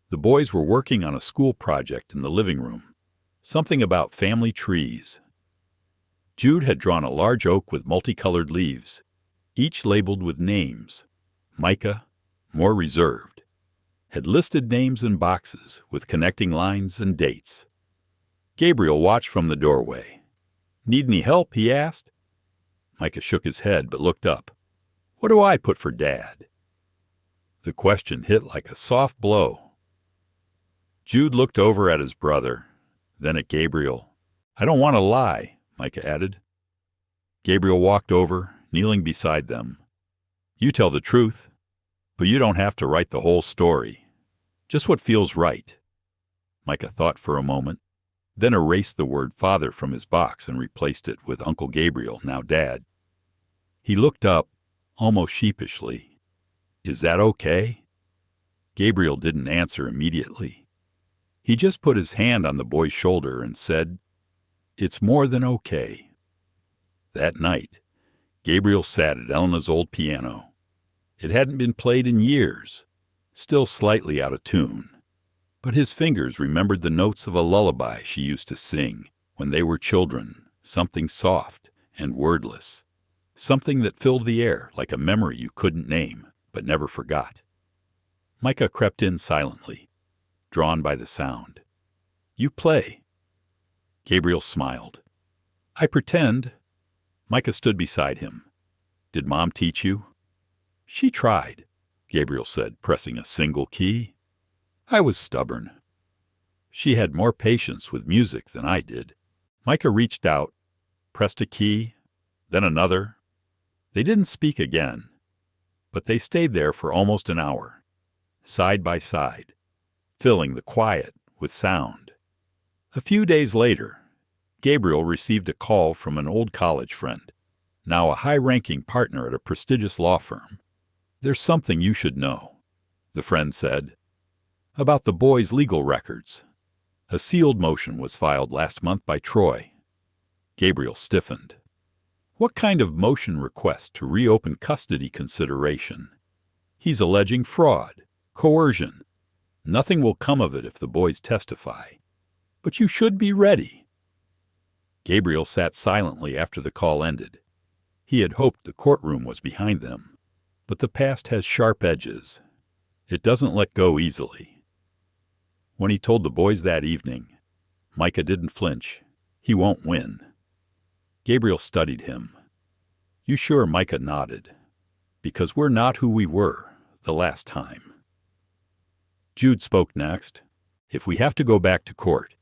the boys were working on a school project in the living room, something about family trees. Jude had drawn a large oak with multicolored leaves, each labeled with names. Micah, more reserved, had listed names in boxes with connecting lines and dates. Gabriel watched from the doorway. "Need any help?" he asked. Micah shook his head but looked up. "What do I put for Dad?" The question hit like a soft blow. Jude looked over at his brother, then at Gabriel. "I don't want to lie," Micah added. Gabriel walked over, kneeling beside them. "You tell the truth, but you don't have to write the whole story. Just what feels right." Micah thought for a moment, then erased the word father from his box and replaced it with Uncle Gabriel, now Dad. He looked up, almost sheepishly. "Is that okay?" Gabriel didn't answer immediately. He just put his hand on the boy's shoulder and said, "It's more than okay." That night, Gabriel sat at Elena's old piano. It hadn't been played in years, still slightly out of tune, but his fingers remembered the notes of a lullaby she used to sing when they were children, something soft and wordless, something that filled the air like a memory you couldn't name but never forgot. Micah crept in silently, drawn by the sound. "You play." Gabriel smiled. "I pretend." Micah stood beside him. "Did Mom teach you?" "She tried," Gabriel said, pressing a single key. "I was stubborn." "She had more patience with music than I did." Micah reached out, pressed a key, then another. They didn't speak again, but they stayed there for almost an hour, side by side, filling the quiet with sound. A few days later, Gabriel received a call from an old college friend, now a high-ranking partner at a prestigious law firm. "There's something you should know," the friend said, "about the boys' legal records. A sealed motion was filed last month by Troy." Gabriel stiffened. What kind of motion request to reopen custody consideration? He's alleging fraud, coercion. Nothing will come of it if the boys testify. But you should be ready. Gabriel sat silently after the call ended. He had hoped the courtroom was behind them, but the past has sharp edges. It doesn't let go easily. When he told the boys that evening, Micah didn't flinch. He won't win. Gabriel studied him. You sure? Micah nodded. Because we're not who we were the last time. Jude spoke next. If we have to go back to court,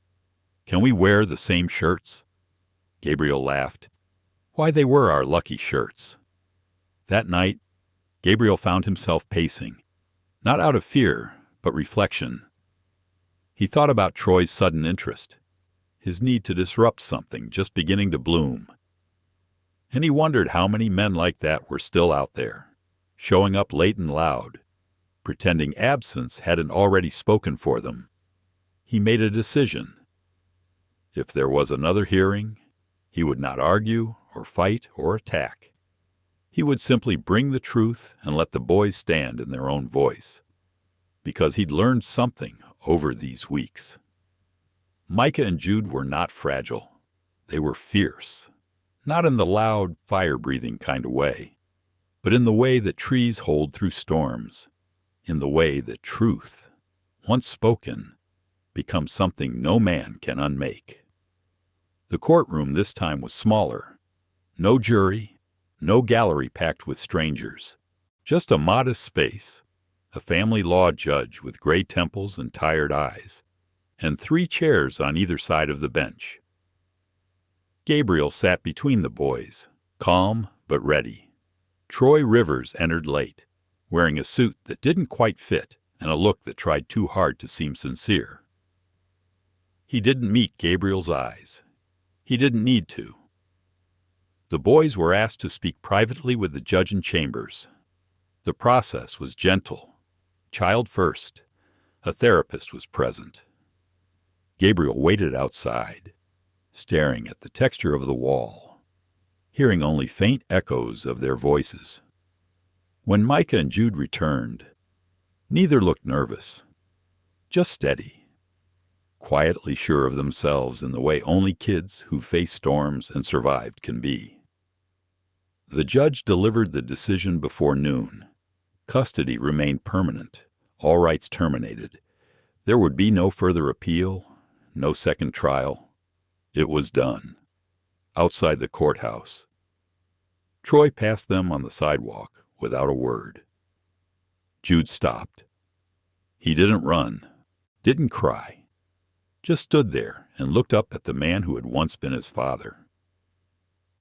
can we wear the same shirts? Gabriel laughed. Why, they were our lucky shirts. That night, Gabriel found himself pacing, not out of fear, but reflection. He thought about Troy's sudden interest, his need to disrupt something just beginning to bloom. And he wondered how many men like that were still out there, showing up late and loud, pretending absence hadn't already spoken for them. He made a decision. If there was another hearing, he would not argue or fight or attack. He would simply bring the truth and let the boys stand in their own voice, because he'd learned something over these weeks. Micah and Jude were not fragile. They were fierce, not in the loud, fire-breathing kind of way, but in the way that trees hold through storms, in the way that truth, once spoken, becomes something no man can unmake. The courtroom this time was smaller. No jury, no gallery packed with strangers, just a modest space, a family law judge with gray temples and tired eyes, and 3 chairs on either side of the bench. Gabriel sat between the boys, calm but ready. Troy Rivers entered late, wearing a suit that didn't quite fit and a look that tried too hard to seem sincere. He didn't meet Gabriel's eyes. He didn't need to. The boys were asked to speak privately with the judge in chambers. The process was gentle. Child first. A therapist was present. Gabriel waited outside, staring at the texture of the wall, hearing only faint echoes of their voices. When Micah and Jude returned, neither looked nervous, just steady, quietly sure of themselves in the way only kids who face storms and survived can be. The judge delivered the decision before noon. Custody remained permanent, all rights terminated. There would be no further appeal, no second trial. It was done. Outside the courthouse. Troy passed them on the sidewalk without a word. Jude stopped. He didn't run, didn't cry. Just stood there and looked up at the man who had once been his father.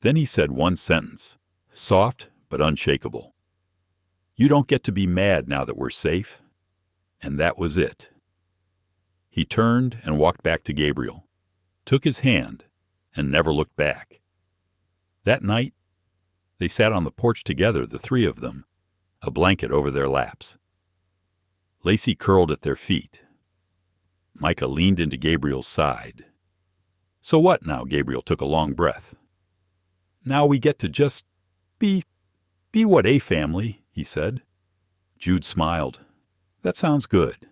Then he said one sentence, soft but unshakable. You don't get to be mad now that we're safe. And that was it. He turned and walked back to Gabriel, took his hand, and never looked back. That night, they sat on the porch together, the 3 of them, a blanket over their laps. Lacey curled at their feet. Micah leaned into Gabriel's side. So what now? Gabriel took a long breath. Now we get to just be what a family, he said. Jude smiled. That sounds good.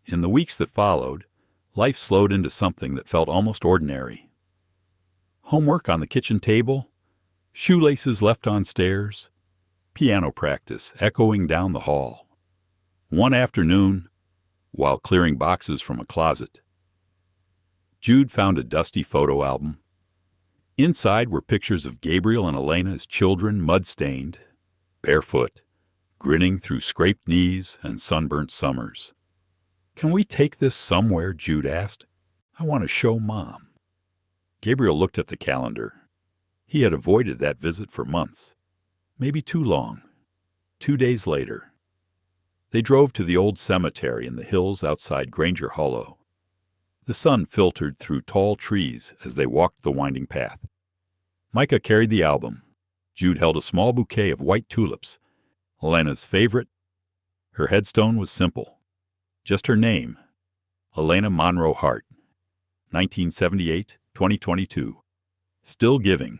In the weeks that followed, life slowed into something that felt almost ordinary. Homework on the kitchen table, shoelaces left on stairs, piano practice echoing down the hall. One afternoon, while clearing boxes from a closet, Jude found a dusty photo album. Inside were pictures of Gabriel and Elena as children, mud-stained, barefoot, grinning through scraped knees and sunburnt summers. Can we take this somewhere? Jude asked. I want to show Mom. Gabriel looked at the calendar. He had avoided that visit for months, maybe too long. 2 days later, they drove to the old cemetery in the hills outside Granger Hollow. The sun filtered through tall trees as they walked the winding path. Micah carried the album. Jude held a small bouquet of white tulips, Elena's favorite. Her headstone was simple. Just her name, Elena Monroe Hart, 1978-2022. Still giving.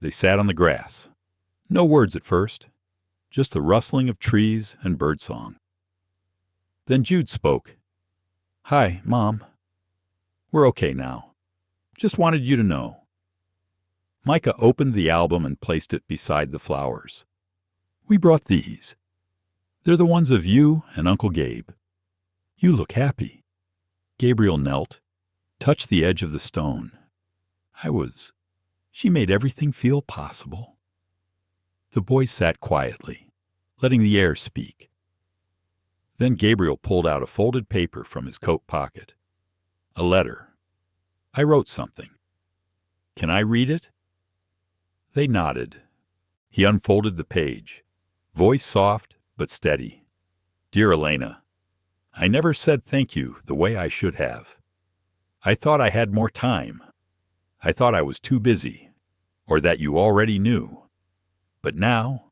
They sat on the grass. No words at first, just the rustling of trees and birdsong. Then Jude spoke. Hi, Mom. We're okay now. Just wanted you to know. Micah opened the album and placed it beside the flowers. We brought these. They're the ones of you and Uncle Gabe. You look happy. Gabriel knelt, touched the edge of the stone. She made everything feel possible. The boys sat quietly, letting the air speak. Then Gabriel pulled out a folded paper from his coat pocket. A letter. I wrote something. Can I read it? They nodded. He unfolded the page, voice soft but steady. Dear Elena, I never said thank you the way I should have. I thought I had more time. I thought I was too busy, or that you already knew. But now,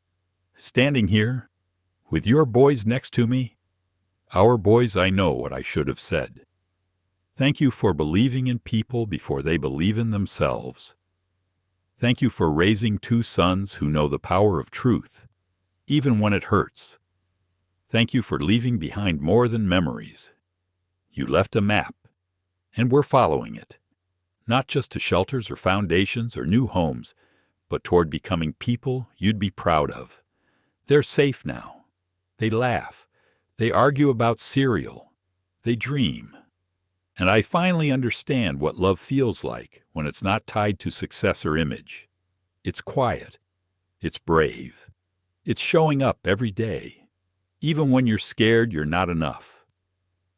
standing here, with your boys next to me, our boys, I know what I should have said. Thank you for believing in people before they believe in themselves. Thank you for raising two sons who know the power of truth, even when it hurts. Thank you for leaving behind more than memories. You left a map, and we're following it, not just to shelters or foundations or new homes, but toward becoming people you'd be proud of. They're safe now. They laugh. They argue about cereal. They dream. And I finally understand what love feels like when it's not tied to success or image. It's quiet. It's brave. It's showing up every day, even when you're scared you're not enough.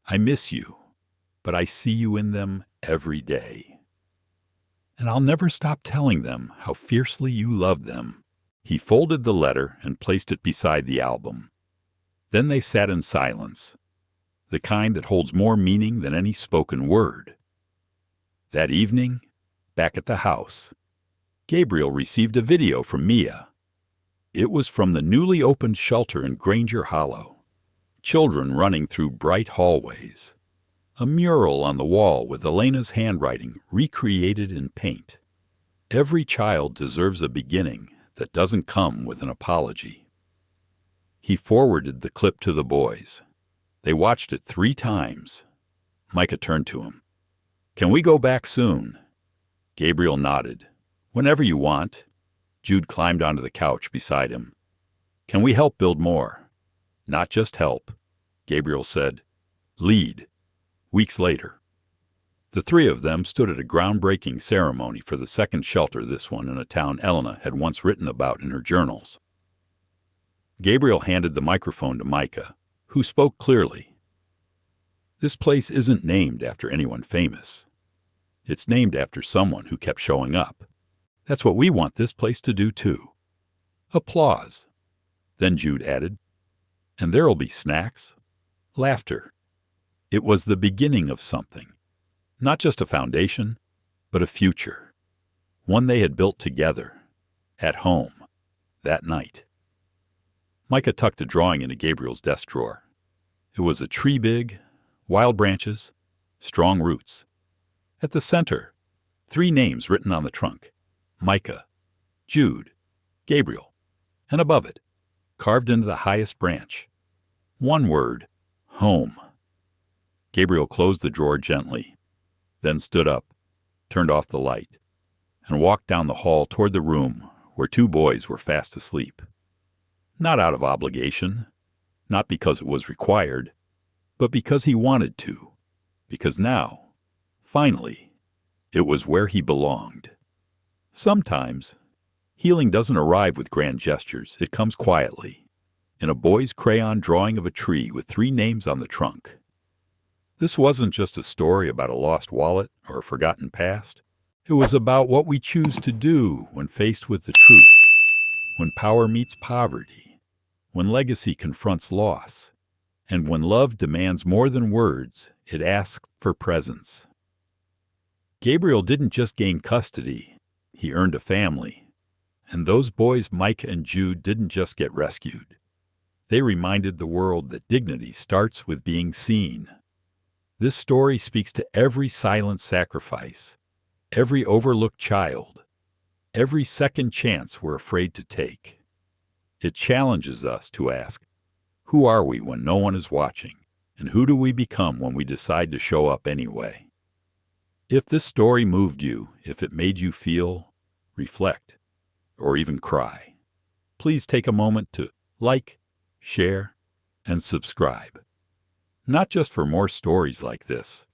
I miss you, but I see you in them every day. And I'll never stop telling them how fiercely you love them. He folded the letter and placed it beside the album. Then they sat in silence, the kind that holds more meaning than any spoken word. That evening, back at the house, Gabriel received a video from Mia. It was from the newly opened shelter in Granger Hollow. Children running through bright hallways. A mural on the wall with Elena's handwriting recreated in paint. Every child deserves a beginning that doesn't come with an apology. He forwarded the clip to the boys. They watched it 3 times. Micah turned to him. Can we go back soon? Gabriel nodded. Whenever you want. Jude climbed onto the couch beside him. Can we help build more? Not just help, Gabriel said. Lead. Weeks later, the 3 of them stood at a groundbreaking ceremony for the second shelter, this one in a town Elena had once written about in her journals. Gabriel handed the microphone to Micah, who spoke clearly. This place isn't named after anyone famous. It's named after someone who kept showing up. That's what we want this place to do too. Applause. Then Jude added, and there'll be snacks, laughter. It was the beginning of something. Not just a foundation, but a future. One they had built together, at home, that night. Micah tucked a drawing into Gabriel's desk drawer. It was a tree big, wild branches, strong roots. At the center, 3 names written on the trunk. Micah, Jude, Gabriel, and above it, carved into the highest branch, one word, home. Gabriel closed the drawer gently, then stood up, turned off the light, and walked down the hall toward the room where 2 boys were fast asleep. Not out of obligation, not because it was required, but because he wanted to, because now, finally, it was where he belonged. Sometimes, healing doesn't arrive with grand gestures. It comes quietly, in a boy's crayon drawing of a tree with 3 names on the trunk. This wasn't just a story about a lost wallet or a forgotten past. It was about what we choose to do when faced with the truth, when power meets poverty, when legacy confronts loss, and when love demands more than words, it asks for presence. Gabriel didn't just gain custody, he earned a family. And those boys, Micah and Jude, didn't just get rescued. They reminded the world that dignity starts with being seen. This story speaks to every silent sacrifice, every overlooked child, every second chance we're afraid to take. It challenges us to ask, who are we when no one is watching, and who do we become when we decide to show up anyway? If this story moved you, if it made you feel, reflect, or even cry, please take a moment to like, share, and subscribe. Not just for more stories like this,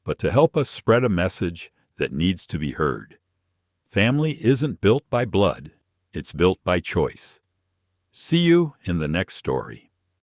but to help us spread a message that needs to be heard. Family isn't built by blood, it's built by choice. See you in the next story.